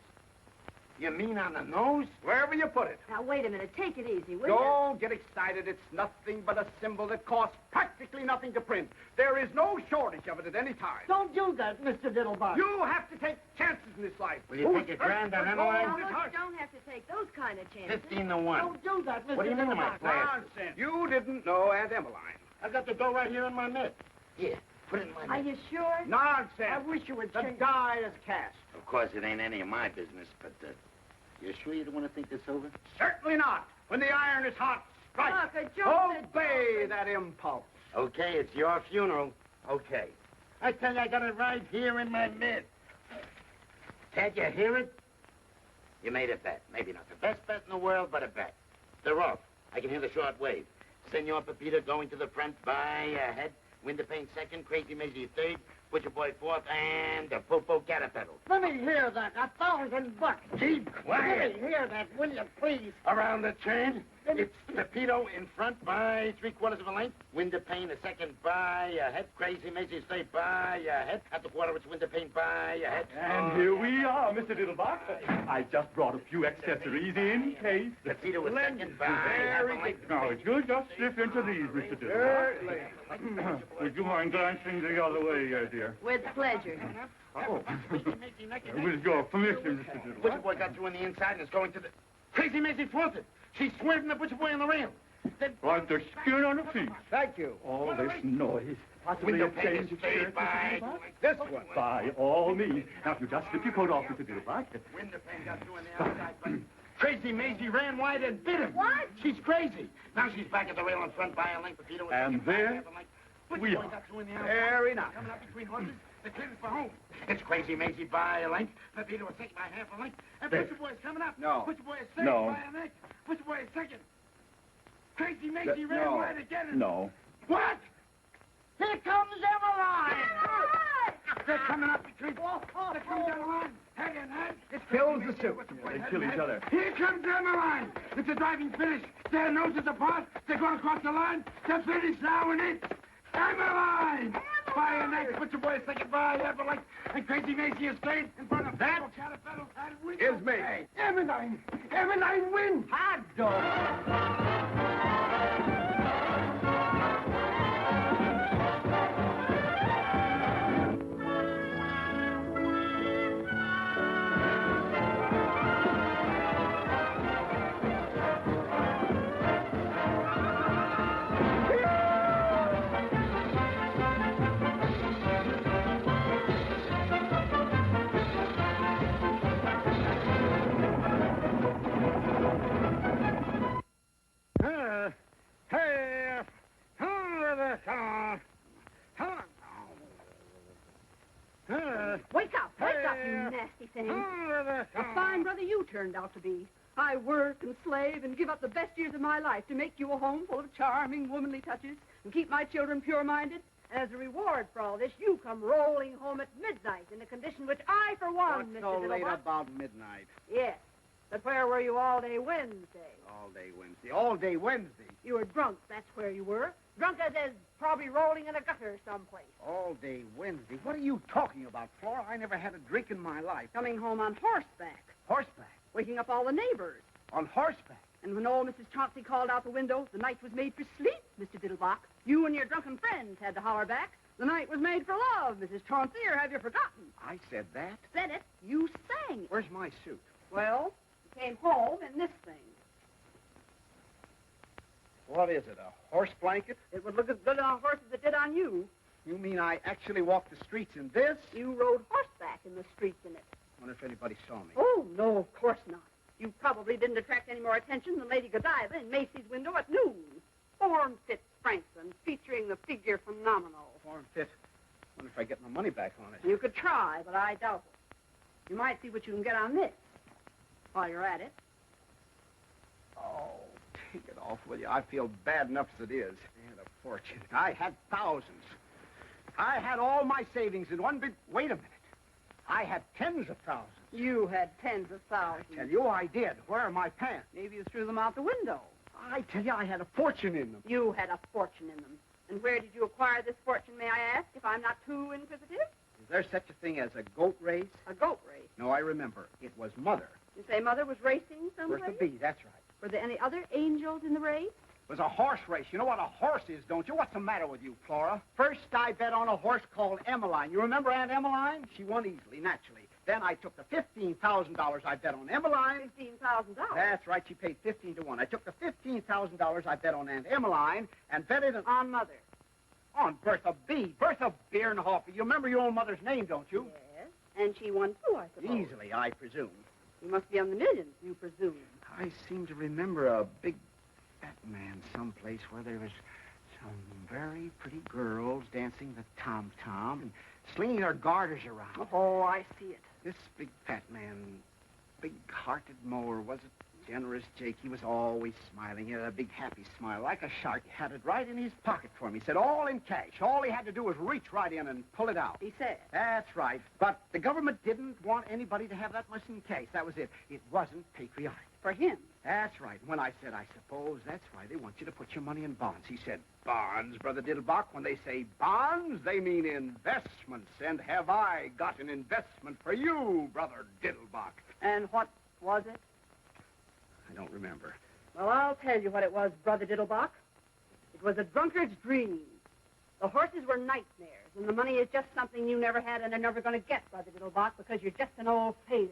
A: You mean on the nose?
B: Wherever you put it.
I: Now, wait a minute. Take it easy, will you?
B: Don't get excited. It's nothing but a symbol that costs practically nothing to print. There is no shortage of it at any time.
F: Don't do that, Mr. Diddlebock.
B: You have to take chances in this life.
A: Will you take a grand on Emmeline?
I: Now, look, you don't have to take those kind of chances.
A: 15 to 1.
F: Don't do that, Mr.
A: What do you mean, am I
F: Diddlebock.
A: playing?
B: Nonsense. You didn't know Aunt Emmeline.
C: I've got the dough right here in my mitt.
A: Here, put it in my
I: Are
A: mouth.
I: you sure?
B: Nonsense.
F: I wish you would
B: The
F: change.
B: die is cast.
A: Of course, it ain't any of my business, but you sure you don't want to think this over?
B: Certainly not. When the iron is hot, strike.
I: Look, a joke.
B: Obey that impulse.
A: Okay, it's your funeral. Okay. I tell you, I got it right here in my mitt. Can't you hear it? You made a bet. Maybe not the best bet in the world, but a bet. They're off. I can hear the short wave. Senor Pepito going to the front by ahead. Window-pane second, Crazy Maisie third, Butcher Boy fourth, and the Popo Caterpillar.
F: Let me hear that. $1,000.
A: Keep quiet.
F: Let me hear that, will you, please?
A: Around the turn, it's Pepito in front by 3/4 of a length. Window-pane a second by ahead. Crazy Maisie's third by ahead. At the quarter, it's Window-pane by ahead.
H: And here we are, Mr. Diddlebock. I just brought a few accessories in case.
A: Pepito a second by half a length.
H: Now, if you'll just slip into these, Mr. Diddlebock. Would you mind glancing the other way, dear?
I: With pleasure.
H: Oh. With your permission, Mr.
A: Butcher
H: Diddlebock.
A: Boy got through in the inside and is going to the... Crazy Maisie fourth it. She's swerving the Butcher Boy on the rail. Then...
H: Like the skin on a fish.
B: Thank you.
H: All this noise. Possibly a
A: Window-pane
H: change
A: is
H: of shirt,
A: straight by...
H: Mr. Diddlebock?
B: This one.
H: By all means. Now, if you just slip your coat off, Mr. Diddlebock.
A: Window-pane got through in the outside, but... Crazy Maisie ran wide and bit him.
I: What?
A: She's crazy. Now she's back at the rail in front by a length. Pepito...
H: And there we are.
A: Got through in the outside.
B: Very nice.
A: Coming up between horses. The clear is for home. It's Crazy Maisie by a length. Pepito is second by half a length. And
H: There.
A: Butcher Boy's coming up.
B: No.
A: Butcher Boy is third
H: No.
A: by a length. Butcher Boy is second. Crazy Maisie ran
B: No.
A: wide again.
H: No.
A: What?
F: Here comes Emmeline.
A: They're coming up between... They're coming down the line. Hand in hand. It
B: fills the suit.
H: They kill each other.
A: Here comes Emmeline. It's a driving finish. Their noses apart. They're going across the line. They're finished now, and it's Emmeline. By a next Butcher Boy is second by half a length. And Crazy Maisie is third in front of that. Caterpillar and
B: Is me.
A: Emmeline. Emmeline wins.
B: Hot dog.
I: Wake up, you nasty thing. A fine brother you turned out to be. I work and slave and give up the best years of my life to make you a home full of charming, womanly touches and keep my children pure-minded. And as a reward for all this, you come rolling home at midnight in a condition which I, for one,
B: What's
I: Mr.
B: so late
I: Diddlebock...
B: about midnight?
I: Yes. But where were you all day Wednesday?
B: All day Wednesday. All day Wednesday.
I: You were drunk, that's where you were. Drunk as probably rolling in a gutter someplace.
B: All day Wednesday. What are you talking about, Flora? I never had a drink in my life.
I: Coming home on horseback.
B: Horseback.
I: Waking up all the neighbors.
B: On horseback.
I: And when old Mrs. Chauncey called out the window, the night was made for sleep, Mr. Diddlebock. You and your drunken friends had to holler back. The night was made for love, Mrs. Chauncey, or have you forgotten?
B: I said that?
I: Said it. You sang it.
B: Where's my suit?
I: Well, you came home in this thing.
B: What is it, a horse blanket?
I: It would look as good on a horse as it did on you.
B: You mean I actually walked the streets in this?
I: You rode horseback in the streets in it.
B: Wonder if anybody saw me.
I: Oh, no, of course not. You probably didn't attract any more attention than Lady Godiva in Macy's window at noon. Form-fit Franklin, featuring the figure phenomenal.
B: Form fit. Wonder if I get my money back on it.
I: You could try, but I doubt it. You might see what you can get on this while you're at it.
B: Oh, take it off, will you? I feel bad enough as it is. I had a fortune. I had thousands. I had all my savings in one big... Wait a minute. I had tens of thousands.
I: You had tens of thousands.
B: I tell you, I did. Where are my pants?
I: Maybe you threw them out the window.
B: I tell you, I had a fortune in them.
I: You had a fortune in them. And where did you acquire this fortune, may I ask, if I'm not too inquisitive?
B: Is there such a thing as a goat race?
I: A goat race.
B: No, I remember. It was Mother.
I: You say Mother was racing someplace?
B: Where's the bee? That's right.
I: Were there any other angels in the race?
B: It was a horse race. You know what a horse is, don't you? What's the matter with you, Flora? First, I bet on a horse called Emmeline. You remember Aunt Emmeline? She won easily, naturally. Then I took the $15,000 I bet on Emmeline.
I: $15,000?
B: That's right. She paid 15 to 1. I took the $15,000 I bet on Aunt Emmeline and bet it
I: on Mother.
B: On Bertha B. Bertha Bierhofer. You remember your own mother's name, don't you?
I: Yes. And she won too, I suppose.
B: Easily, I presume.
I: You must be on the millions, you presume.
B: I seem to remember a big fat man someplace where there was some very pretty girls dancing the tom-tom and slinging their garters around.
I: Oh, I see it.
B: This big fat man, big-hearted mower, was a generous Jake. He was always smiling. He had a big happy smile, like a shark. He had it right in his pocket for me. He said all in cash. All he had to do was reach right in and pull it out.
I: He said?
B: That's right. But the government didn't want anybody to have that much in cash. That was it. It wasn't patriotic.
I: For him?
B: That's right. When I said, I suppose that's why they want you to put your money in bonds. He said, bonds, Brother Diddlebock. When they say bonds, they mean investments. And have I got an investment for you, Brother Diddlebock?
I: And what was it?
B: I don't remember.
I: Well, I'll tell you what it was, Brother Diddlebock. It was a drunkard's dream. The horses were nightmares, and the money is just something you never had and are never going to get, Brother Diddlebock, because you're just an old failure.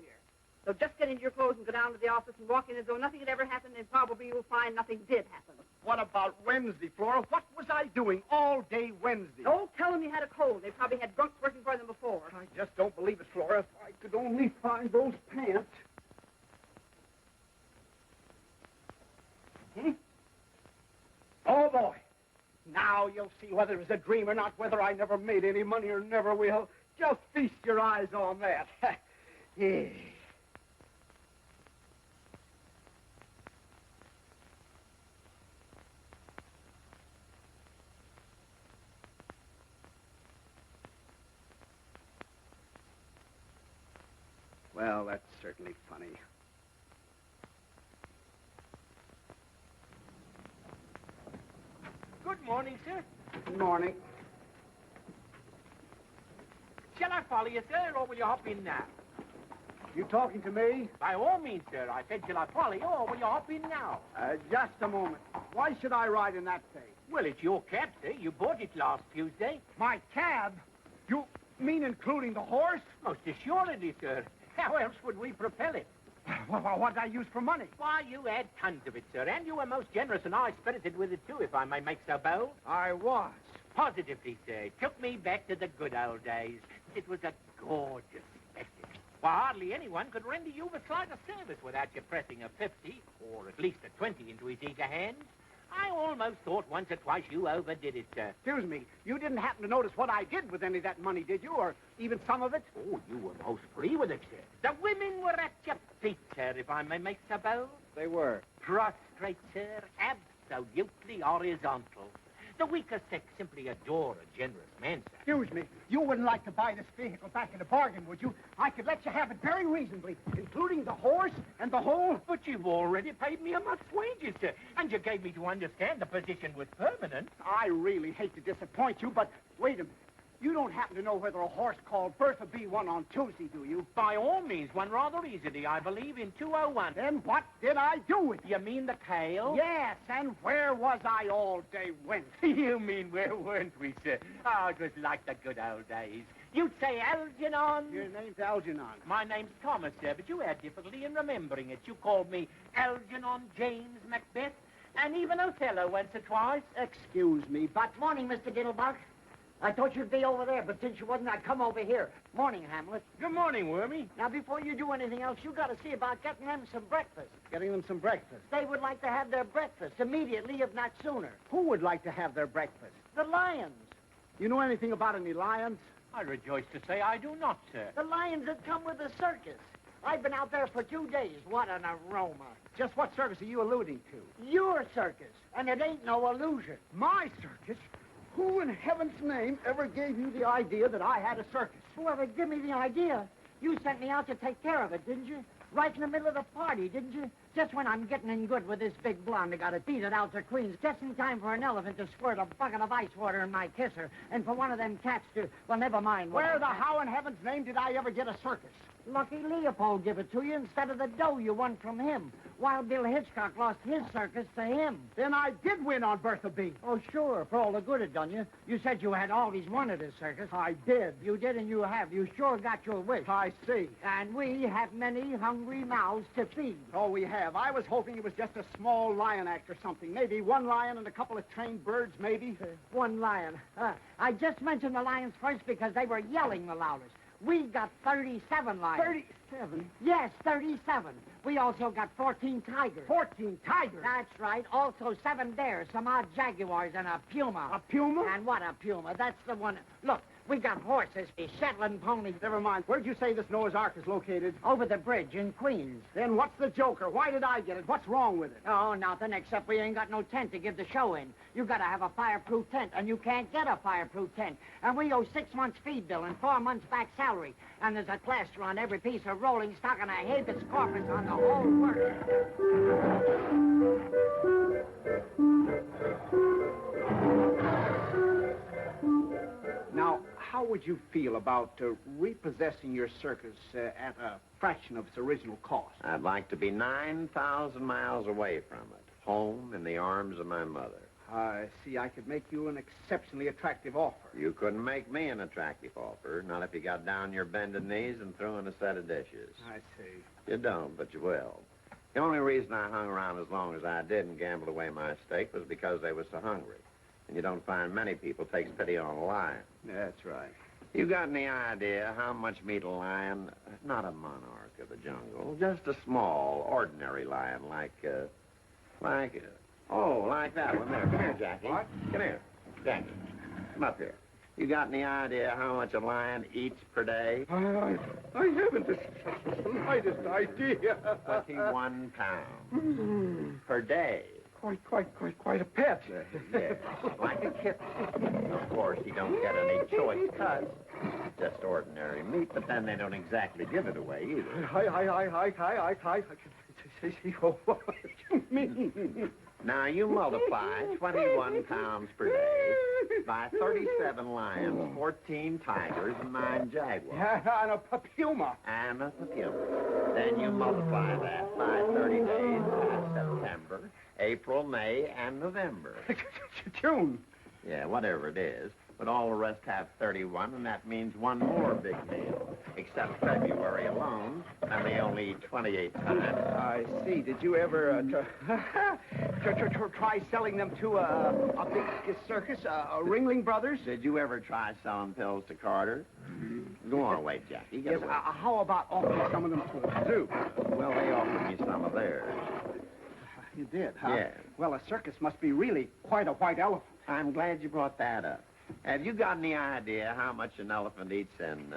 I: So just get into your clothes and go down to the office and walk in as though nothing had ever happened, and probably you'll find nothing did happen.
B: What about Wednesday, Flora? What was I doing all day Wednesday?
I: Don't tell them you had a cold. They probably had drunks working for them before.
B: I just don't believe it, Flora. If I could only find those pants. Oh, boy. Now you'll see whether it was a dream or not, whether I never made any money or never will. Just feast your eyes on that. Yeah. Well, that's certainly funny.
J: Good morning, sir.
B: Good morning.
J: Shall I follow you, sir, or will you hop in now?
B: You talking to me?
J: By all means, sir. I said, shall I follow you, or will you hop in now?
B: Just a moment. Why should I ride in that thing?
J: Well, it's your cab, sir. You bought it last Tuesday.
B: My cab? You mean including the horse?
J: Most assuredly, sir. How else would we propel it?
B: What'd I use for money?
J: Why, you had tons of it, sir, and you were most generous and high-spirited with it, too, if I may make so bold.
B: I was.
J: Positively, sir. It took me back to the good old days. It was a gorgeous spectacle. Why, hardly anyone could render you the slightest service without you pressing a 50, or at least a 20 into his eager hands. I almost thought once or twice you overdid it, sir.
B: Excuse me, you didn't happen to notice what I did with any of that money, did you? Or even some of it?
J: Oh, you were most free with it, sir. The women were at your feet, sir, if I may make so bold.
B: They were.
J: Prostrate, sir, absolutely horizontal. The weaker sex simply adore a generous man, sir.
B: Excuse me, you wouldn't like to buy this vehicle back in the bargain, would you? I could let you have it very reasonably, including the horse and the whole...
J: But you've already paid me a month's wages, sir, and you gave me to understand the position was permanent.
B: I really hate to disappoint you, but wait a minute. You don't happen to know whether a horse called Bertha B won on Tuesday, do you?
J: By all means, one rather easily, I believe, in 201.
B: Then what did I do with it?
J: You mean the tail?
B: Yes, and where was I all day Wednesday?
J: You mean where weren't we, sir? Oh, it was like the good old days. You'd say Algernon.
B: Your name's Algernon.
J: My name's Thomas, sir, but you had difficulty in remembering it. You called me Algernon James Macbeth, and even Othello once or twice.
B: Excuse me, but...
F: Morning, Mr. Diddlebock. I thought you'd be over there, but since you wasn't, I'd come over here. Morning, Hamlet.
J: Good morning, Wormy.
F: Now, before you do anything else, you got to see about getting them some breakfast.
B: Getting them some breakfast.
F: They would like to have their breakfast immediately, if not sooner.
B: Who would like to have their breakfast?
F: The lions.
B: You know anything about any lions?
J: I rejoice to say I do not, sir.
F: The lions that come with the circus. I've been out there for 2 days. What an aroma.
B: Just what circus are you alluding to?
F: Your circus, and it ain't no illusion.
B: My circus? Who in heaven's name ever gave you the idea that I had a circus?
F: Whoever gave me the idea, you sent me out to take care of it, didn't you? Right in the middle of the party, didn't you? Just when I'm getting in good with this big blonde, I got to beat it out to Queens. Just in time for an elephant to squirt a bucket of ice water in my kisser. And for one of them cats to... Well, never mind.
B: Where the how in heaven's name did I ever get a circus?
F: Lucky Leopold give it to you instead of the dough you won from him. Wild Bill Hitchcock lost his circus to him.
B: Then I did win on Bertha B.
F: Oh, sure, for all the good it done you. You said you had always wanted a circus.
B: I did.
F: You did and you have. You sure got your wish.
B: I see.
F: And we have many hungry mouths to feed.
B: Oh, we have. I was hoping it was just a small lion act or something. Maybe one lion and a couple of trained birds, maybe.
F: One lion. I just mentioned the lions first because they were yelling the loudest. We got 37 lions.
B: 37?
F: Yes, 37. We also got 14 tigers.
B: 14 tigers?
F: That's right. Also 7 bears, some odd jaguars, and a puma.
B: A puma?
F: And what a puma. That's the one. Look, we got horses, Shetland ponies.
B: Never mind. Where'd you say this Noah's Ark is located?
F: Over the bridge in Queens.
B: Then what's the joker? Why did I get it? What's wrong with it?
F: Oh, nothing, except we ain't got no tent to give the show in. You got to have a fireproof tent, and you can't get a fireproof tent. And we owe 6 months' feed bill and 4 months' back salary. And there's a plaster on every piece of rolling stock and a habeas corpus on the whole works.
B: Now, how would you feel about repossessing your circus at a fraction of its original cost?
K: I'd like to be 9,000 miles away from it, home in the arms of my mother.
B: I see. I could make you an exceptionally attractive offer.
K: You couldn't make me an attractive offer, not if you got down your bended knees and threw in a set of dishes.
B: I see.
K: You don't, but you will. The only reason I hung around as long as I did and gambled away my stake was because they were so hungry. And you don't find many people takes pity on a lion.
B: That's right.
K: You got any idea how much meat a lion, not a monarch of the jungle, just a small, ordinary lion like that one there. Come here, Jackie.
B: What?
K: Come here. Jackie, come up here. You got any idea how much a lion eats per day?
C: I haven't the slightest idea.
K: 21 pounds per day.
C: Quite a pet.
K: Yeah, like a kitten. Of course, he don't get any choice cuts. Just ordinary meat, but then they don't exactly give it away either.
C: What you mean?
K: Now, you multiply 21 pounds per day by 37 lions, 14 tigers, and 9 jaguars.
B: And a puma.
K: And a puma. Then you multiply that by 30 days, that's September, April, May, and November.
B: June.
K: Yeah, whatever it is. But all the rest have 31, and that means one more big meal. Except February alone, and they only eat 28 times.
B: I see. Did you ever try selling them to a big circus, Ringling Brothers?
K: Did you ever try selling pills to Carter? Go on, wait, Jackie.
B: Yes, how about offering some of them to a zoo?
K: Well, they offered me some of theirs.
B: You did, huh?
K: Yeah.
B: Well, a circus must be really quite a white elephant.
K: I'm glad you brought that up. Have you got any idea how much an elephant eats in,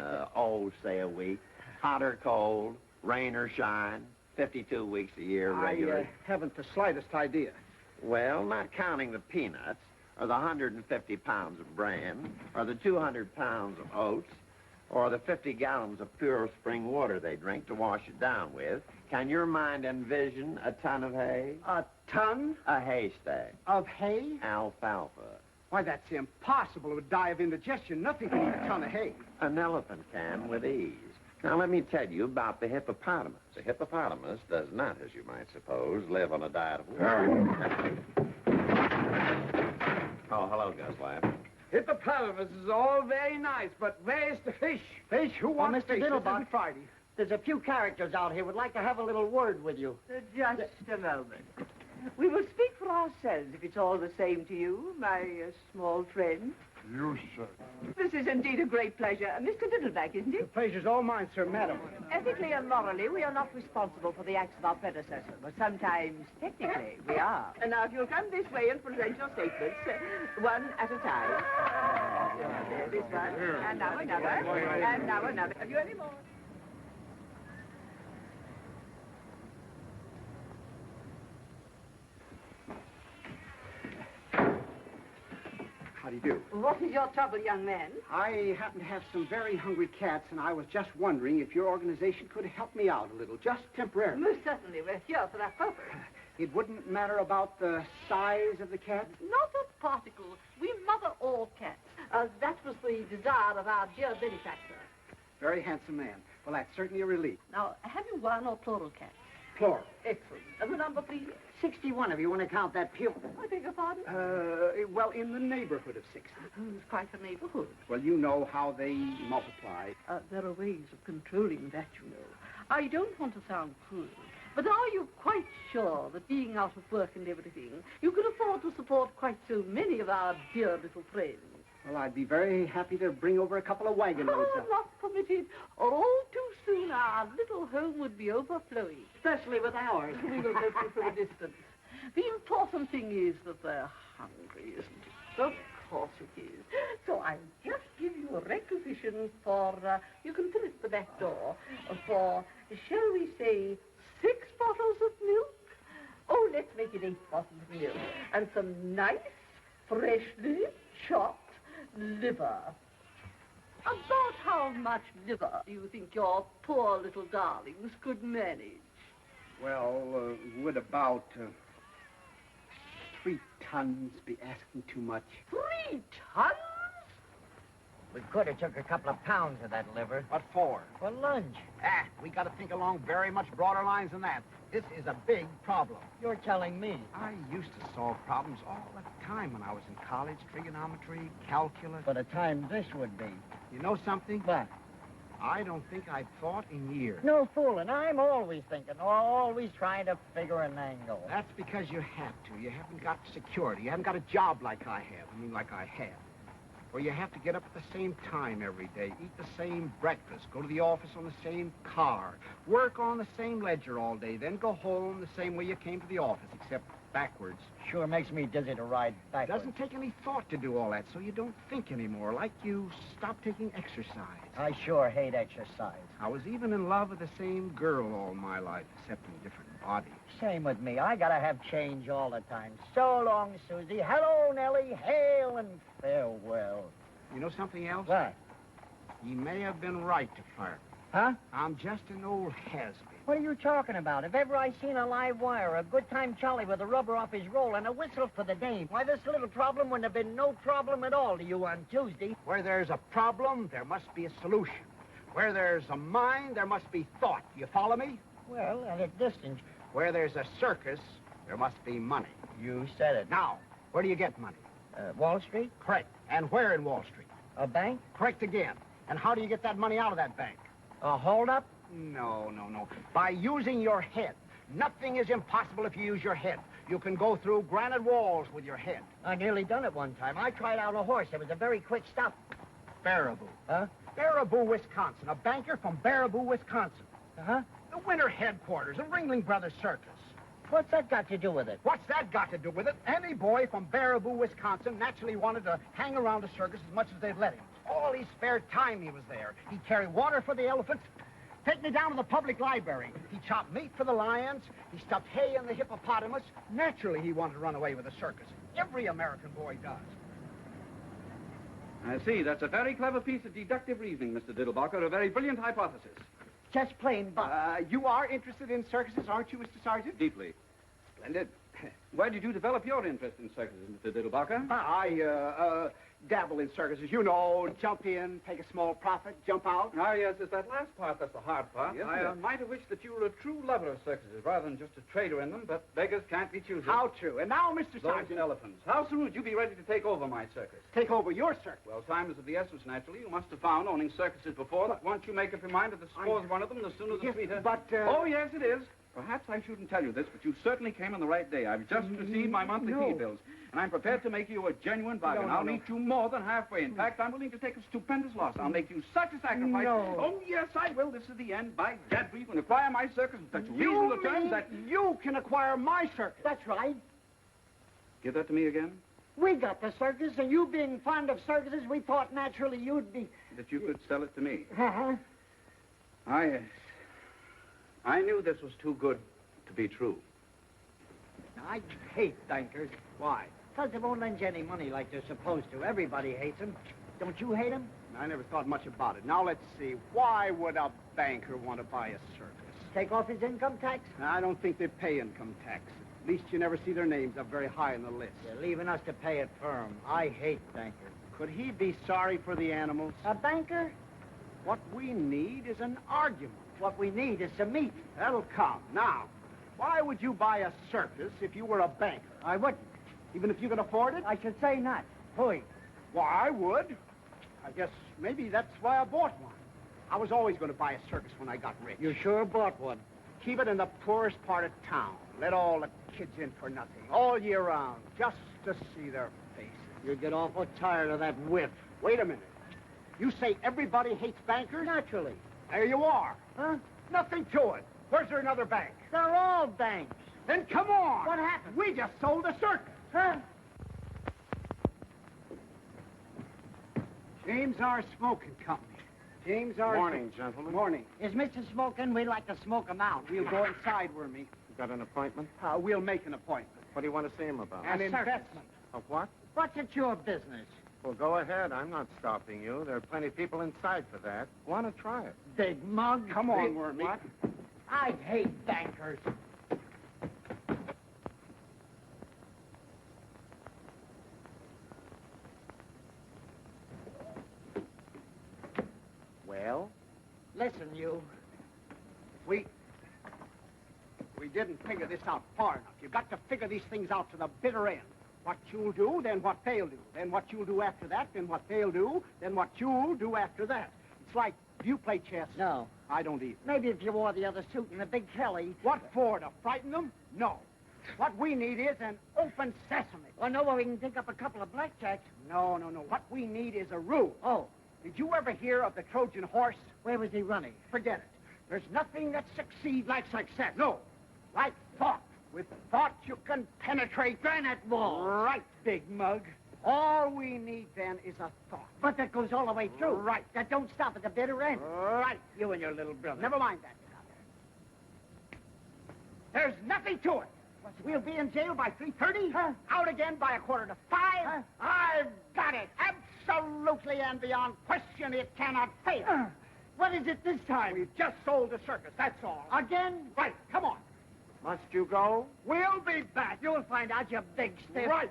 K: say a week? Hot or cold, rain or shine, 52 weeks a year regular?
B: I haven't the slightest idea.
K: Well, not counting the peanuts, or the 150 pounds of bran, or the 200 pounds of oats, or the 50 gallons of pure spring water they drink to wash it down with. Can your mind envision a ton of hay?
B: A ton?
K: A haystack.
B: Of hay?
K: Alfalfa.
B: Why, that's impossible. It would die of indigestion. Nothing can eat a ton of hay.
K: An elephant can with ease. Now, let me tell you about the hippopotamus. The hippopotamus does not, as you might suppose, live on a diet of water. Oh, hello, Guslap.
B: Hippopotamus is all very nice, but where's the fish? Fish? Who wants
F: Mr.
B: fish? This
F: Diddlebock.
B: isn't Friday.
F: There's a few characters out here would like to have a little word with you.
L: Just a moment. We will speak for ourselves, if it's all the same to you, my small friend.
C: You, sir.
L: This is indeed a great pleasure. Mr. Diddleback, isn't
B: The
L: it?
B: pleasure's all mine, sir, madam.
L: Ethically and morally, we are not responsible for the acts of our predecessor, but sometimes, technically, we are. And now, if you'll come this way and present your statements, one at a time. This one, and now another, and now another. Have you any more?
B: How do you do?
L: What is your trouble, young man?
B: I happen to have some very hungry cats, and I was just wondering if your organization could help me out a little, just temporarily.
L: Most certainly, we're here for that purpose.
B: It wouldn't matter about the size of the cat?
L: Not a particle. We mother all cats. That was the desire of our dear benefactor.
B: Very handsome man. Well, that's certainly a relief.
L: Now, have you one or plural cats?
B: Plural.
L: Excellent. And the number, please?
F: 61, if you want to count that pew.
L: I beg your pardon?
B: Well, in the neighborhood of 60.
L: It's quite a neighborhood.
B: Well, you know how they multiply.
L: There are ways of controlling that, you know. I don't want to sound cruel, but are you quite sure that being out of work and everything, you can afford to support quite so many of our dear little friends?
B: Well, I'd be very happy to bring over a couple of wagon loads.
L: Oh, not permitted. All too soon our little home would be overflowing.
F: Especially with ours.
L: We will help you from a distance. The important thing is that they're hungry, isn't it? Of course it is. So I'll just give you a requisition for, you can fill it the back door, for, shall we say, 6 bottles of milk? Oh, let's make it 8 bottles of milk. And some nice, freshly chopped liver. About how much liver do you think your poor little darlings could manage?
B: Well, would about 3 tons be asking too much?
L: 3 tons?
F: We could have took a couple of pounds of that liver.
B: What for?
F: For lunch.
B: We got to think along very much broader lines than that. This is a big problem.
F: You're telling me.
B: I used to solve problems all the time when I was in college. Trigonometry, calculus.
F: What a time this would be.
B: You know something?
F: What?
B: I don't think I've thought in years.
F: No fooling. I'm always thinking, always trying to figure an angle.
B: That's because you have to. You haven't got security. You haven't got a job like I have. I mean, like I have. Where you have to get up at the same time every day, eat the same breakfast, go to the office on the same car, work on the same ledger all day, then go home the same way you came to the office, except backwards.
F: Sure makes me dizzy to ride
B: It
F: backwards.
B: doesn't take any thought to do all that, so you don't think anymore, like you stop taking exercise.
F: I sure hate exercise.
B: I was even in love with the same girl all my life, except in different bodies.
F: Same with me. I gotta have change all the time. So long, Susie. Hello, Nellie. Hail and farewell.
B: You know something else?
F: What?
B: He may have been right to fire me.
F: Huh?
B: I'm just an old has-been.
F: What are you talking about? If ever I seen a live wire, a good time Charlie with a rubber off his roll and a whistle for the dame, why, this little problem wouldn't have been no problem at all to you on Tuesday.
B: Where there's a problem, there must be a solution. Where there's a mind, there must be thought. You follow me?
F: Well, at a distance.
B: Where there's a circus, there must be money.
F: You said it.
B: Now, where do you get money?
F: Wall Street?
B: Correct. And where in Wall Street?
F: A bank?
B: Correct again. And how do you get that money out of that bank?
F: A hold-up?
B: No. By using your head. Nothing is impossible if you use your head. You can go through granite walls with your head.
F: I nearly done it one time. I tried out a horse. It was a very quick stop.
B: Baraboo.
F: Huh?
B: Baraboo, Wisconsin. A banker from Baraboo, Wisconsin.
F: Uh-huh.
B: The winter headquarters of Ringling Brothers Circus.
F: What's that got to do with it?
B: What's that got to do with it? Any boy from Baraboo, Wisconsin naturally wanted to hang around a circus as much as they'd let him. All his spare time he was there. He'd carry water for the elephants, take me down to the public library. He chopped meat for the lions. He stuffed hay in the hippopotamus. Naturally, he wanted to run away with the circus. Every American boy does.
M: I see. That's a very clever piece of deductive reasoning, Mr. Diddlebock, or a very brilliant hypothesis.
F: Just plain buck.
B: You are interested in circuses, aren't you, Mr. Sergeant?
M: Deeply.
B: Splendid.
M: Why did you develop your interest in circuses, Mr. Diddlebacher?
B: I dabble in circuses. You know, jump in, take a small profit, jump out.
M: Ah, yes, it's that last part that's the hard part.
B: Yes,
M: I
B: yes.
M: might have wished that you were a true lover of circuses rather than just a trader in them, but beggars can't be choosers.
B: How true. And now, Mr.
M: Those
B: Sergeant.
M: elephants. How soon would you be ready to take over my circus?
B: Take over your circus.
M: Well, time is of the essence, naturally. You must have found, owning circuses before, that once you make up your mind that the score's one of them, the sooner the
B: Yes,
M: sweeter.
B: but,
M: Oh, yes, it is. Perhaps I shouldn't tell you this, but you certainly came on the right day. I've just received my monthly feed bills, and I'm prepared to make you a genuine bargain. I'll meet you more than halfway. In fact, I'm willing to take a stupendous loss. I'll make you such a sacrifice.
B: No.
M: Oh, yes, I will. This is the end. By Gad, you can acquire my circus in such reasonable terms that...
B: You can acquire my circus.
F: That's right.
M: Give that to me again?
F: We got the circus, and you being fond of circuses, we thought naturally you'd be...
M: That you could sell it to me.
F: Uh-huh.
M: I knew this was too good to be true.
F: I hate bankers.
B: Why?
F: Because they won't lend you any money like they're supposed to. Everybody hates them. Don't you hate them?
B: I never thought much about it. Now, let's see. Why would a banker want to buy a circus?
F: Take off his income tax?
B: I don't think they pay income tax. At least you never see their names up very high on the list.
F: They're leaving us to pay it for 'em. I hate bankers.
B: Could he be sorry for the animals?
F: A banker?
B: What we need is an argument.
F: What we need is some meat.
B: That'll come. Now, why would you buy a circus if you were a banker?
F: I wouldn't.
B: Even if you could afford it?
F: I should say not. Pooey.
B: Why, I would. I guess maybe that's why I bought one. I was always going to buy a circus when I got rich.
F: You sure bought one.
B: Keep it in the poorest part of town. Let all the kids in for nothing, all year round, just to see their faces.
F: You'd get awful tired of that whiff.
B: Wait a minute. You say everybody hates bankers?
F: Naturally.
B: There you are.
F: Huh?
B: Nothing to it. Where's there another bank?
F: They're all banks.
B: Then come on.
F: What happened?
B: We just sold a circus.
F: Huh?
B: James R. Smoking Company. James R.
K: Morning, gentlemen.
B: Morning.
F: Is Mr. Smoking? We'd like to smoke him out.
B: We'll go inside, Wormy.
K: You got an appointment?
B: We'll make an appointment.
K: What do you want to see him about?
B: An
F: A circus.
B: investment.
K: Of what?
F: What's it your business?
K: Well, go ahead. I'm not stopping you. There are plenty of people inside for that. Want to try it?
F: Big mug.
B: Come on, Wormy.
K: What?
F: I hate bankers.
K: Well?
F: Listen, you.
B: We didn't figure this out far enough. You've got to figure these things out to the bitter end. What you'll do, then what they'll do. Then what you'll do after that, then what they'll do, then what you'll do after that. It's like, do you play chess?
F: No.
B: I don't either.
F: Maybe if you wore the other suit and the big Kelly.
B: What for, to frighten them? No. What we need is an open sesame.
F: Or know where we can pick up a couple of blackjacks.
B: No. What we need is a rule.
F: Oh.
B: Did you ever hear of the Trojan horse?
F: Where was he running?
B: Forget it. There's nothing that succeeds like success. No. Like thought. With thought, you can penetrate
F: Granite wall.
B: Right, big mug. All we need, then, is a thought.
F: But that goes all the way through.
B: Right.
F: That don't stop at the bitter end.
B: Right.
F: You and your little brother.
B: Never mind that. There's nothing to it. We'll be in jail by 3:30.
F: Huh?
B: Out again by 4:45.
F: Huh?
B: I've got it. Absolutely and beyond question, it cannot fail.
F: What is it this time?
B: We've just sold the circus, that's all.
F: Again?
B: Right, come on.
K: Must you go?
B: We'll be back.
F: You'll find out, you big stiff.
B: Right.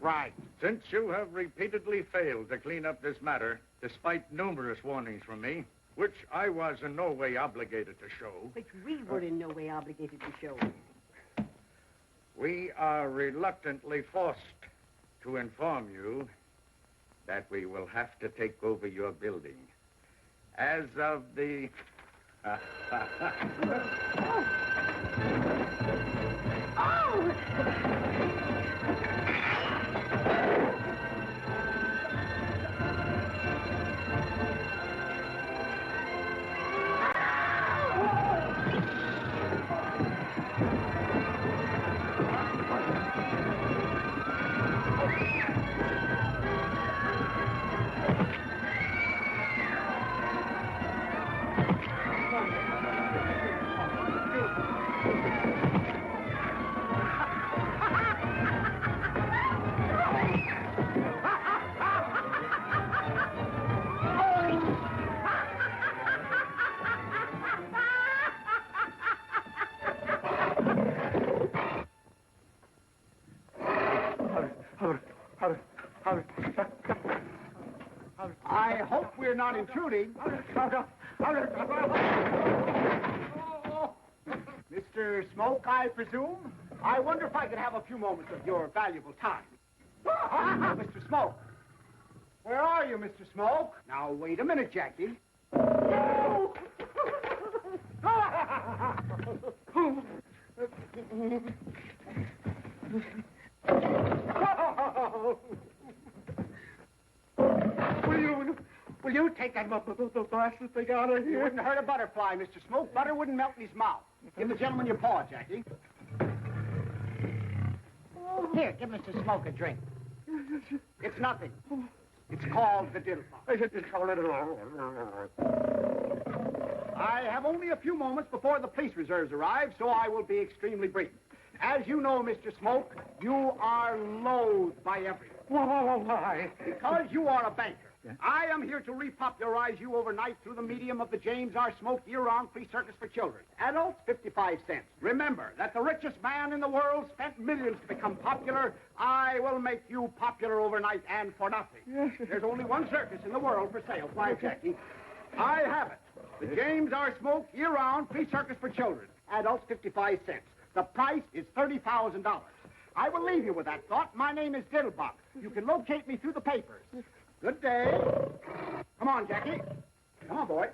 K: Right.
N: Since you have repeatedly failed to clean up this matter, despite numerous warnings from me, which I was in no way obligated to show,
I: Which we were in no way obligated to show.
N: we are reluctantly forced to inform you that we will have to take over your building. As of the...
B: not intruding. Mr. Smoke, I presume? I wonder if I could have a few moments of your valuable time. Mr. Smoke. Where are you, Mr. Smoke? Now, wait a minute, Jackie. Will you take that blasted thing out of here? You wouldn't hurt a butterfly, Mr. Smoke. Butter wouldn't melt in his mouth. Give the gentleman your paw, Jackie.
F: Here, give Mr. Smoke a drink.
B: It's nothing. It's called the Diddlebock. I have only a few moments before the police reserves arrive, so I will be extremely brief. As you know, Mr. Smoke, you are loathed by everyone. Why? Because you are a banker. I am here to repopularize you overnight through the medium of the James R. Smoke year-round free circus for children. Adults, 55 cents. Remember that the richest man in the world spent millions to become popular. I will make you popular overnight and for nothing. There's only one circus in the world for sale. Why, Jackie? I have it. The James R. Smoke year-round free circus for children. Adults, 55 cents. The price is $30,000. I will leave you with that thought. My name is Diddlebock. You can locate me through the papers. Good day. Come on, Jackie. Come on, boy.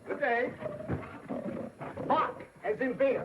B: Good day. Bock, as in beer.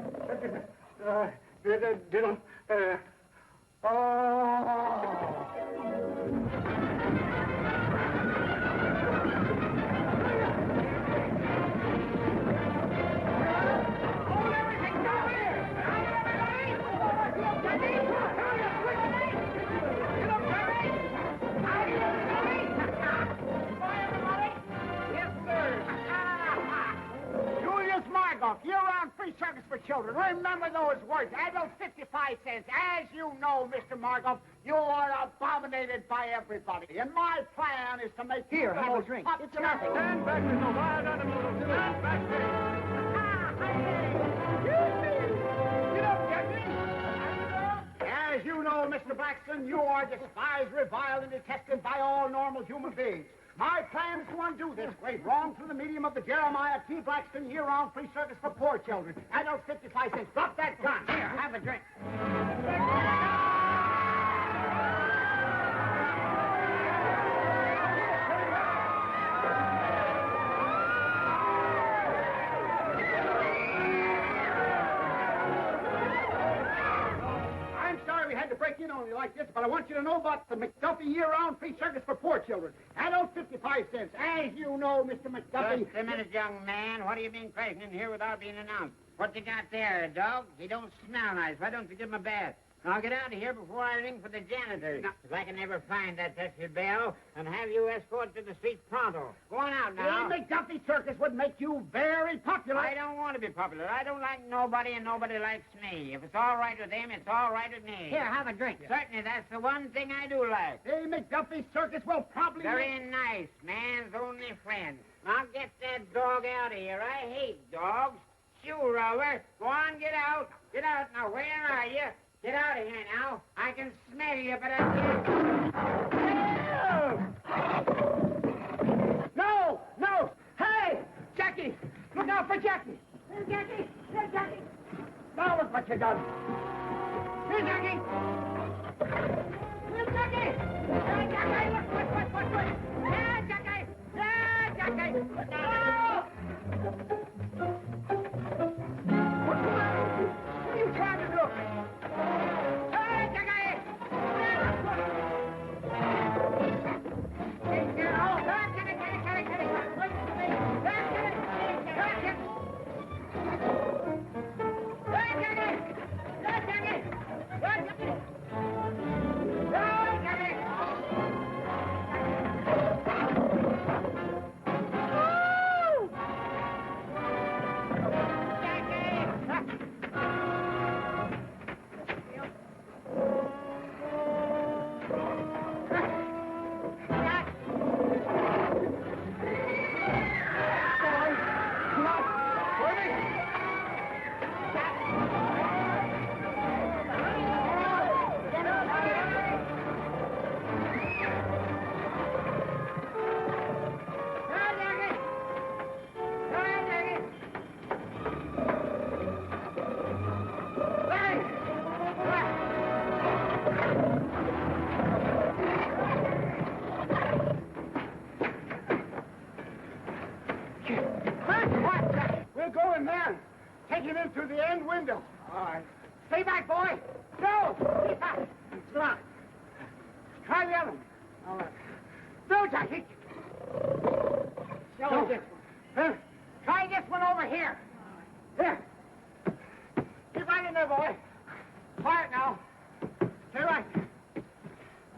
B: Year-round free circus for children. Remember those words. Adults, 55 cents. As you know, Mr. Margoff, you are abominated by everybody. And my plan is to make
F: Here, have a drink. It's nothing.
B: Stand back, Mr. Wild Animal. Stand back, As you know, Mr. Blackson, you are despised, reviled, and detested by all normal human beings. My plan is to undo this great wrong through the medium of the Jeremiah T. Blackson year-round free service for poor children. Adults, 55 cents. Drop that gun.
F: Here, have a drink.
B: Break in on you like this, but I want you to know about the McDuffie year-round free circus for poor children. Adults, 55 cents. As you know, Mr. McDuffie...
F: Just a minute, young man. What do you mean crashing in here without being announced? What you got there, a dog? He don't smell nice. Why don't you give him a bath? Now get out of here before I ring for the janitor. If I can never find that taxi bell and have you escorted to the street pronto. Go on out now.
B: The McDuffie circus would make you very popular.
F: I don't want to be popular. I don't like nobody, and nobody likes me. If it's all right with them, it's all right with me.
B: Here, have a drink.
F: Certainly, that's the one thing I do like.
B: The McDuffie circus will probably...
F: Very nice. Man's only friend. Now get that dog out of here. I hate dogs. Shoe rover. Go on, get out. Get out. Now, where are you? Get out of here now. I can smell you, but I can't...
B: No! No! Hey! Jackie! Look out for Jackie!
I: Here, Jackie! Here, Jackie!
B: Now look what you done!
I: Here, Jackie! Here, Jackie! Here, Jackie! Look! Here, Jackie! Here, Jackie! No! What are you trying to do?
B: breaking in through the end window. All right. Stay back, boy. No! It's locked. Try the other one. All right. No, Jackie. Show this one. Try this one over here. Here. Keep right in there, boy. Quiet now. Stay right.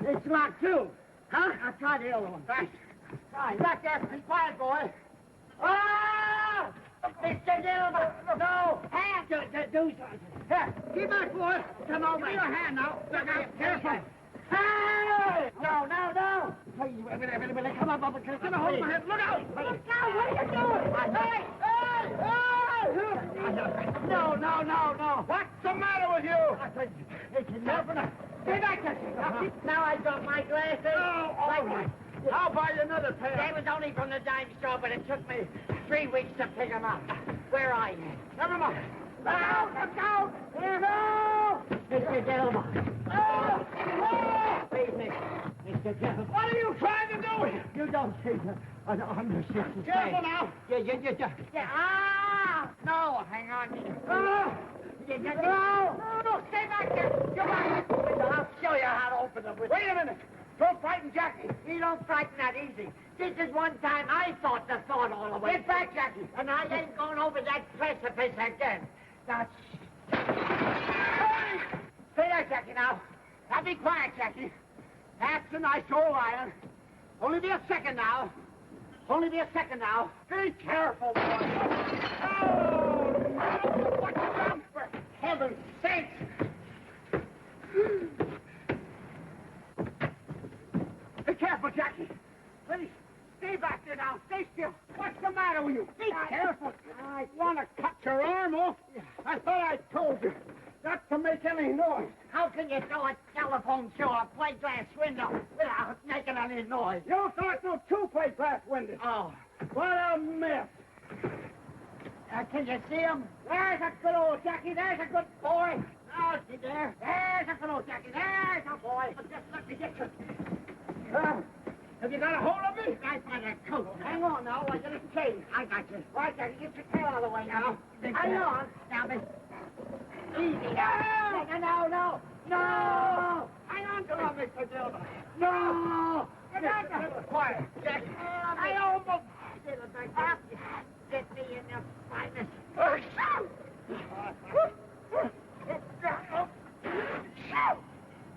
B: It's locked, too. Huh? I'll try the other one. Right. Right. Back there. Be quiet, boy. Ah! Mr. Diddlebock! No! Hand! Do something. Here. Keep back, boy. Come over. Give me your hand now. Careful. Hey! No. Please, wait, come up. Get a hold of my head. Look out! Look out! What are you doing? Hey! No. What's the matter with you? It's enough. Stay back there.
F: Now I got my glasses.
B: Oh, all right. I'll buy you another pair.
F: They was only from the dime store, but it took me 3 weeks to pick them up. Where are you?
B: Never mind. Look out! Here, no!
F: Mr. Diddlebock. Please, Mr. Diddlebock.
B: What are you trying to do?
F: You don't see under 60.
B: Careful now.
F: Yeah. Ah! No, hang on.
B: No, stay back there. You're back.
F: I'll show you how to open them.
B: Wait a minute. Don't frighten Jackie.
F: He don't frighten that easy. This is one time I thought the thought all the way.
B: Get back, Jackie.
F: And I ain't going over that precipice again. Now,
B: Hey! Stay there, Jackie, now. Now be quiet, Jackie. That's a nice old iron. Only be a second now. Be careful, boy. Oh, no. What you done? For heaven's sake. Be careful, Jackie. Please, stay back there now. Stay still. What's the matter with you? Be careful. I want to cut your arm off. I thought I told you not to make any noise.
F: how can you throw a telephone through a plate glass window without making any noise?
B: You thought through 2 plate glass windows.
F: Oh.
B: What a mess.
F: Can you see him?
B: There's a good old Jackie. There's a good boy.
F: Oh, is he there?
B: There's a good old Jackie. There's a boy. Just let me get you. Have you got a hold of me?
F: I find a coat.
B: Hang on now. I get a change.
F: I got you.
B: Right, Jackie. Get your tail out of the way now.
F: Hang on. Now, Miss. Easy
B: now.
F: No.
B: Hang on to him, Mr. Dildo. No. Get back there. Quiet. Jackie. I almost...
F: Get me in the finest.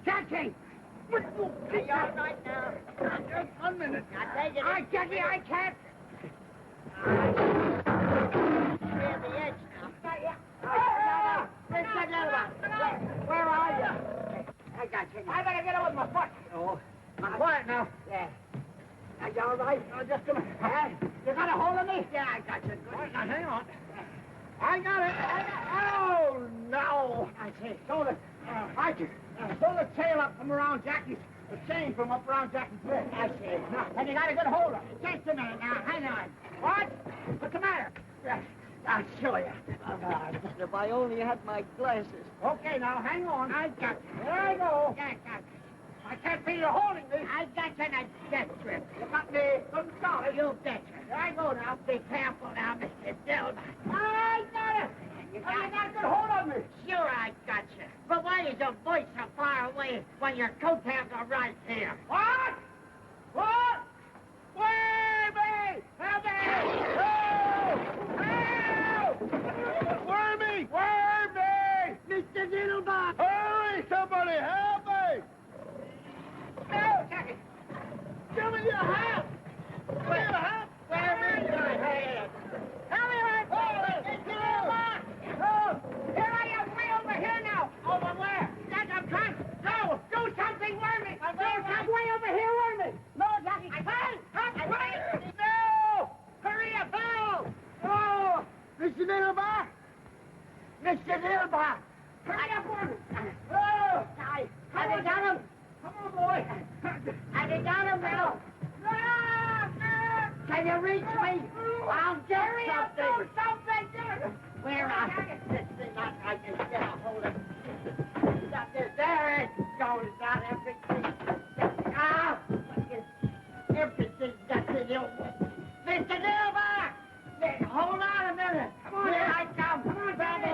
B: Jackie!
F: Are you all right now?
B: Just 1 minute.
F: Now, take it.
B: Jackie, I can't.
F: Near the edge now. Mr. Diddlebock, where are you? I got you.
B: I better get it with my foot.
F: Oh.
B: Quiet now.
F: Yeah.
B: Are you all right? Oh, just a minute. You got a hold of me?
F: Yeah, I got you. Good.
B: Now, hang on. I got it. Oh, no.
F: I see.
B: Throw the tail up from around Jackie's, the chain from up around Jackie's neck.
F: I see.
B: Now, and you got to get a hold of it.
F: Just a minute now. Hang on.
B: What? What's the matter?
F: I'll show you. If I only had my glasses.
B: Okay, now, hang on.
F: I got you.
B: There I go.
F: I got you.
B: I can't feel you holding me.
F: I got you in a death grip.
B: You got me good and solid.
F: You betcha.
B: There I go now.
F: Be careful now, Mr. Diddlebock.
B: I got it. You got a good hold of me.
F: Sure, I got you. But why is your voice so far away when your coattails are right here?
B: What? What? Wormy! Help me! Help! Help! Wormy! Wormy!
F: Mr. Diddlebock!
B: Hurry, somebody! Help me! No, Jackie! Give me your hat! Give me your hat!
F: Where is your head?
B: Help me, Mr. Diddlebock! Oh, here I am, way over here now! Over where?
F: I'm trying.
B: No! Do something, Wormy! Way over here, Wormy! No, Jackie! Wait! No! Hurry up, Bill! Oh! Mr. Diddlebock! Mr. Diddlebock! Hurry up, Wormy! Oh!
F: Have you got him?
B: Come on, boy!
F: Have you got him, Bill? Can you reach me? I'll get something. Where are you? This thing I can get a hold of. There it goes. Not everything. Ah! Everything that's in your way. Mr. Diddlebock! Hold on a minute. Come on, here I come. Come on, Daddy.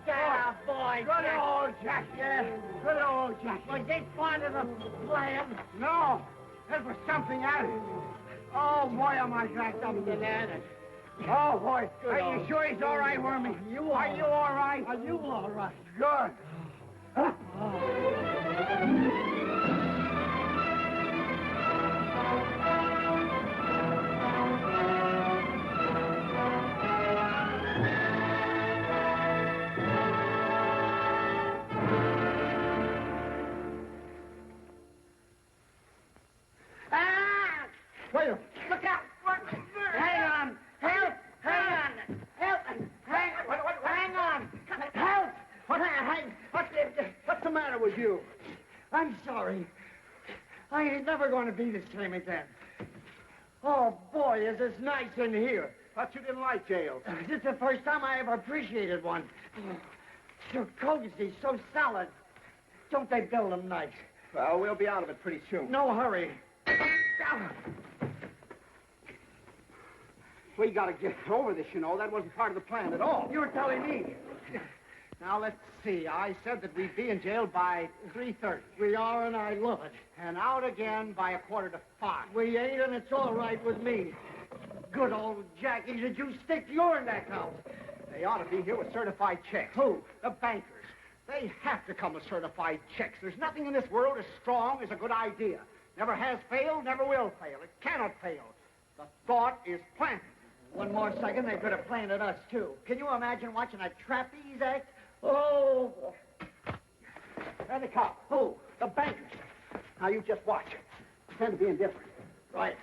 F: Oh, boy, good old Jack, yes. Good old Jack. Was it part of the plan?
B: No, there was something else. Oh, boy, am I cracked up.
F: Bananas.
B: Oh, boy.
F: Good
B: Are
F: old-
B: you sure he's all right, Wormy? Are you all right?
F: Are you all right?
B: Good. Wait, look out! Hang on! Help! Hang on! Help! Hang on! Help! What's the matter with you? I'm sorry. I ain't never going to be the same again. Oh, boy, is this nice in here. Thought you didn't like jail.
F: This is the first time I ever appreciated one. So cozy, so solid. Don't they build them nice?
B: Well, we'll be out of it pretty soon.
F: No hurry.
B: We got to get over this, you know. That wasn't part of the plan at all.
F: You're telling me.
B: Now, let's see. I said that we'd be in jail by 3:30.
F: We are, and I love it.
B: And out again by 4:45.
F: We ain't, and it's all right with me. Good old Jackie, did you stick your neck out?
B: They ought to be here with certified checks.
F: Who?
B: The bankers. They have to come with certified checks. There's nothing in this world as strong as a good idea. Never has failed, never will fail. It cannot fail. The thought is planted.
F: One more second, they could have planted us, too. Can you imagine watching a trapeze act? Oh.
B: And the cop.
F: Who?
B: The bankers. Now, you just watch. Pretend to be indifferent.
F: Right.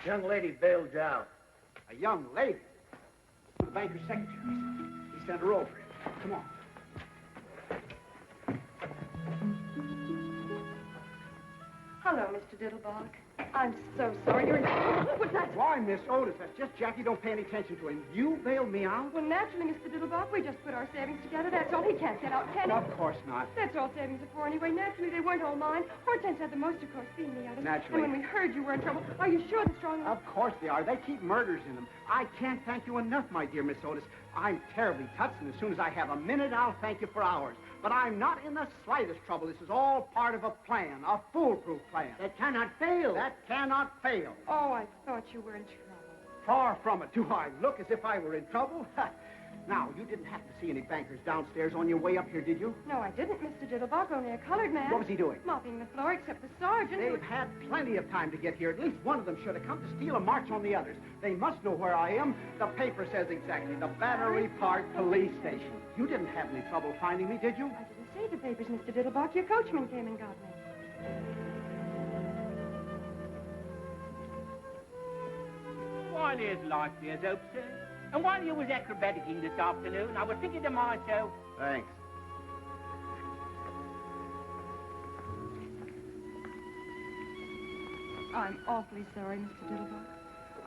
J: Young lady bailed out.
B: A young lady. The banker's secretary. He sent her over. Come on.
E: Hello, Mr. Diddlebock. I'm so sorry. You're in... What's that?
B: Why, Miss Otis? That's just Jackie. Don't pay any attention to him. You bailed me out?
E: Well, naturally, Mr. Diddlebock, we just put our savings together. That's all. He can't get out, can he?
B: Of course not.
E: That's all savings are for anyway. Naturally, they weren't all mine. Hortense had the most, of course, being the others.
B: Naturally.
E: And when we heard you were in trouble, are you sure the strong...
B: Of course they are. They keep murders in them. I can't thank you enough, my dear Miss Otis. I'm terribly touched, and as soon as I have a minute, I'll thank you for hours. But I'm not in the slightest trouble. This is all part of a plan, a foolproof plan.
F: That cannot fail.
B: That cannot fail.
E: Oh, I thought you were in trouble.
B: Far from it. Do I look as if I were in trouble? Now, you didn't have to see any bankers downstairs on your way up here, did you?
E: No, I didn't, Mr. Diddlebock. Only a colored man.
B: What was he doing?
E: Mopping the floor, except the sergeant.
B: They've had plenty of time to get here. At least one of them should have come to steal a march on the others. They must know where I am. The paper says exactly. The Battery Park Police Station. You didn't have any trouble finding me, did you?
E: I didn't see the papers, Mr. Diddlebock. Your coachman came and got me.
J: While there's life, there's hope, sir. And while you was acrobaticing this afternoon, I was thinking to myself...
B: Thanks.
E: I'm awfully sorry, Mr. Diddlebock.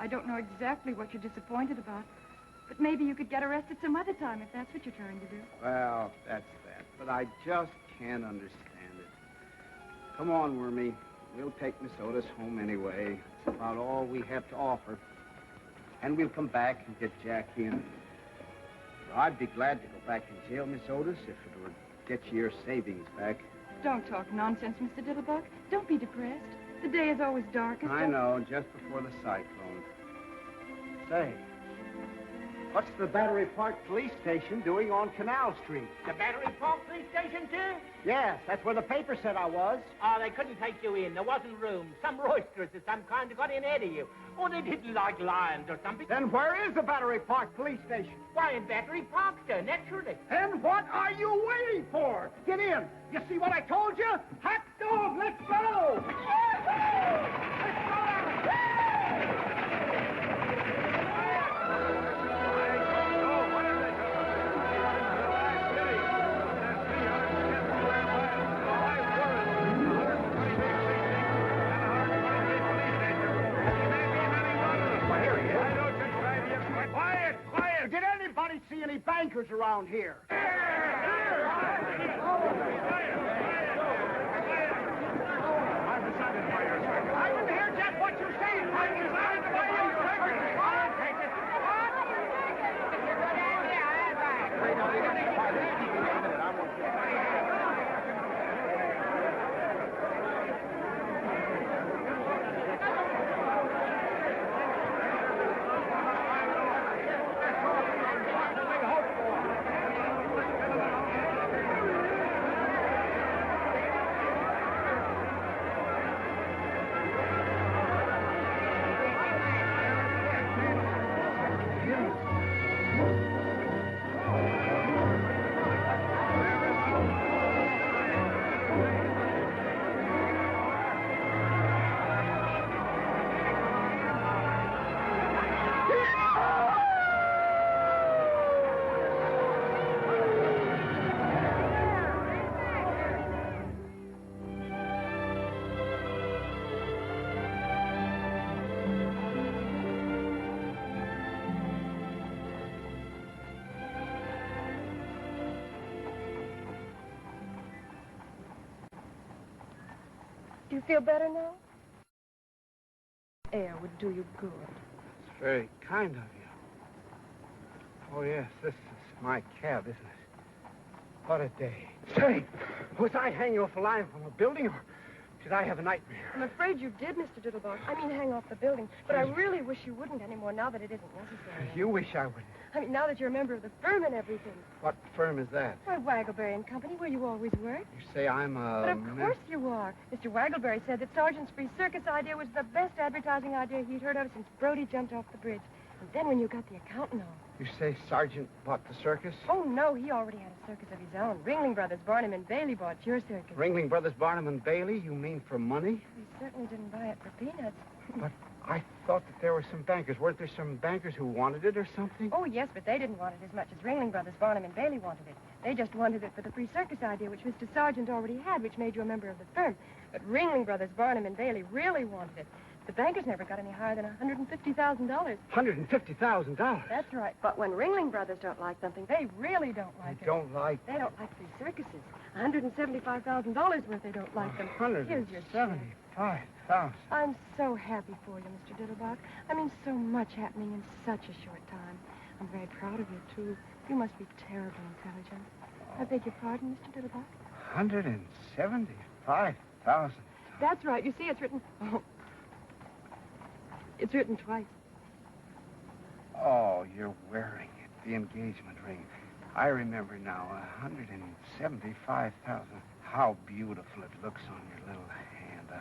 E: I don't know exactly what you're disappointed about, but maybe you could get arrested some other time if that's what you're trying to do.
B: Well, that's that. But I just can't understand it. Come on, Wormy. We'll take Miss Otis home anyway. It's about all we have to offer. And we'll come back and get Jack in. I'd be glad to go back in jail, Miss Otis, if it would get you your savings back.
E: Don't talk nonsense, Mr. Diddlebock. Don't be depressed. The day is always darkest.
B: I know, just before the cyclone. Say, what's the Battery Park Police Station doing on Canal Street?
J: The Battery Park Police Station, sir?
B: Yes, that's where the paper said I was.
J: Oh, they couldn't take you in. There wasn't room. Some roisterers of some kind got in ahead of you. Or they didn't like lions or something.
B: Then where is the Battery Park Police Station?
J: Why, in Battery Park, sir, naturally.
B: And what are you waiting for? Get in. You see what I told you? Hot dog, let's go!
N: Quiet!
B: Did anybody see any bankers around here? I didn't hear just what you said. I decided to buy your circus. I'll take it.
O: Do you feel better now? Air would do you good.
D: It's very kind of you. Oh, yes, this is my cab, isn't it? What a day. Say, was I hanging off a line from a building, or did I have a nightmare?
O: I'm afraid you did, Mr. Diddlebock. I mean, hang off the building. But I really wish you wouldn't anymore now that it isn't necessary.
D: You wish I wouldn't.
O: I mean, now that you're a member of the firm and everything.
D: What firm is that?
O: Why, Waggleberry and Company, where you always worked.
D: You say I'm a...
O: But of course you are. Mr. Waggleberry said that Sergeant's free circus idea was the best advertising idea he'd heard of since Brody jumped off the bridge. And then when you got the accountant on.
D: You say Sergeant bought the circus?
O: Oh, no, he already had a circus of his own. Ringling Brothers, Barnum and Bailey bought your circus.
D: Ringling Brothers, We Bailey? You mean for money?
O: We certainly didn't buy it for peanuts.
D: But I thought that there were some bankers. Weren't there some bankers who wanted it or something?
O: Oh, yes, but they didn't want it as much as Ringling Brothers, Barnum and Bailey wanted it. They just wanted it for the free circus idea, which Mr. Sargent already had, which made you a member of the firm. But Ringling Brothers, Barnum and Bailey really wanted it. The bankers never got any higher than $150,000.
D: $150,000?
O: That's right. But when Ringling Brothers don't like something, they really don't like it.
D: Don't like?
O: They don't like free circuses. $175,000 worth they don't like them. Here's your
D: $175,000.
O: I'm so happy for you, Mr. Diddlebock. I mean, so much happening in such a short time. I'm very proud of you, too. You must be terribly intelligent. I beg your pardon, Mr. Diddlebock?
D: $175,000.
O: That's right. You see, it's written... Oh. It's written twice.
D: Oh, you're wearing it. The engagement ring. I remember now. $175,000. How beautiful it looks on your little hand. I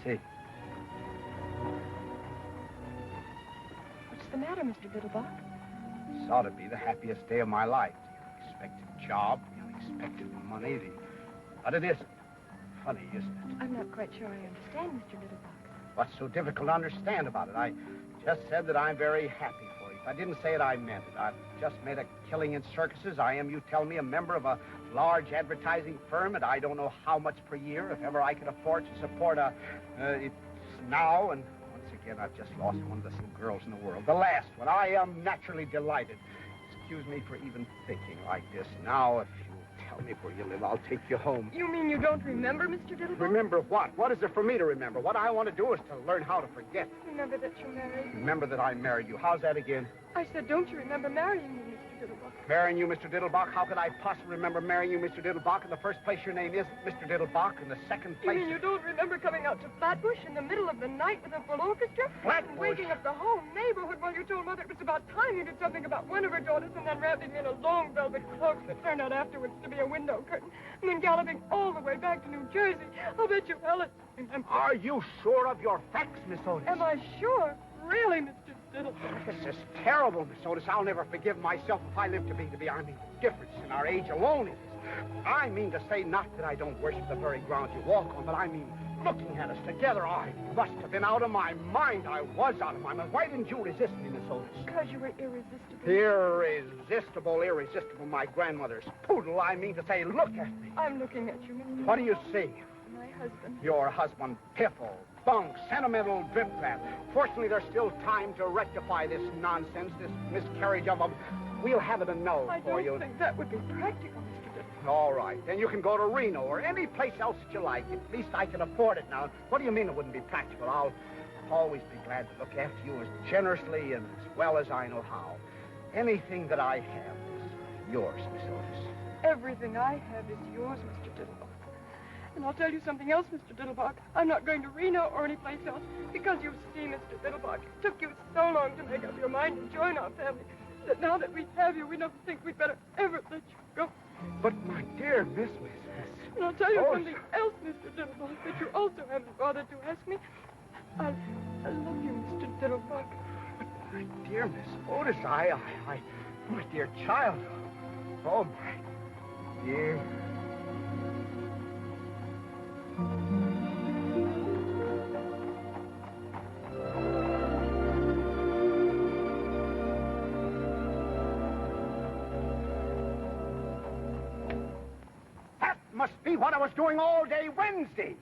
D: see.
O: What's the matter, Mr. Diddlebock?
D: This ought to be the happiest day of my life. The unexpected job, the unexpected money, But it isn't. Funny, isn't it?
O: I'm not quite sure I understand, Mr. Diddlebock.
D: What's so difficult to understand about it? I just said that I'm very happy for you. If I didn't say it, I meant it. I've just made a killing in circuses. I am, you tell me, a member of a large advertising firm, and I don't know how much per year, if ever I could afford to support it's now, and once again, I've just lost one of the some girls in the world. The last one. I am naturally delighted. Excuse me for even thinking like this. Now, if you tell me where you live, I'll take you home.
O: You mean you don't remember, Mr. Diddlebock?
D: Remember what? What is there for me to remember? What I want to do is to learn how to forget.
O: Remember that you're married?
D: Remember that I married you. How's that again?
O: I said, don't you remember marrying me, Mr. Diddlebock?
D: Marrying you, Mr. Diddlebock? How could I possibly remember marrying you, Mr. Diddlebock? In the first place, your name isn't Mr. Diddlebock. In the second place...
O: You mean you don't remember coming out to Flatbush in the middle of the night with a full orchestra?
D: Flatbush?
O: And waking up the whole neighborhood while you told Mother it was about time you did something about one of her daughters, and then wrapping me in a long velvet cloak that turned out afterwards to be a window curtain, and then galloping all the way back to New Jersey. I'll bet you Ellen remember.
D: Are you sure of your facts, Miss Otis?
O: Am I sure? Really, Mr. Diddlebock?
D: This is terrible, Miss Otis. I'll never forgive myself if I live to be. I mean, the difference in our age alone is... I mean to say not that I don't worship the very ground you walk on, but I mean
B: looking at us together. I must have been out of my mind. I was out of my mind. Why didn't you resist me, Miss Otis?
E: Because you were irresistible.
B: Irresistible, my grandmother's poodle. I mean to say, look at me.
E: I'm looking at you, Mr.
B: What do you see?
E: My husband.
B: Your husband, piffle, bunk, sentimental drip-rat. Fortunately, there's still time to rectify this nonsense, this miscarriage of a... We'll have it annulled for you.
E: I don't think that would be practical, Mr. Diddlebock.
B: All right. Then you can go to Reno or any place else that you like. At least I can afford it now. What do you mean it wouldn't be practical? I'll always be glad to look after you as generously and as well as I know how. Anything that I have is yours, Miss Otis.
E: Everything I have is yours, Mr. Diddlebock. And I'll tell you something else, Mr. Diddlebock. I'm not going to Reno or any place else because you see, Mr. Diddlebock, it took you so long to make up your mind to join our family that now that we have you, we don't think we'd better ever let you go.
B: But, my dear Miss...
E: And I'll tell you something else, Mr. Diddlebock, that you also haven't bothered to ask me. I love you, Mr. Diddlebock.
B: But, my dear Miss Otis, my dear child. Oh, my dear... That must be what I was doing all day Wednesday.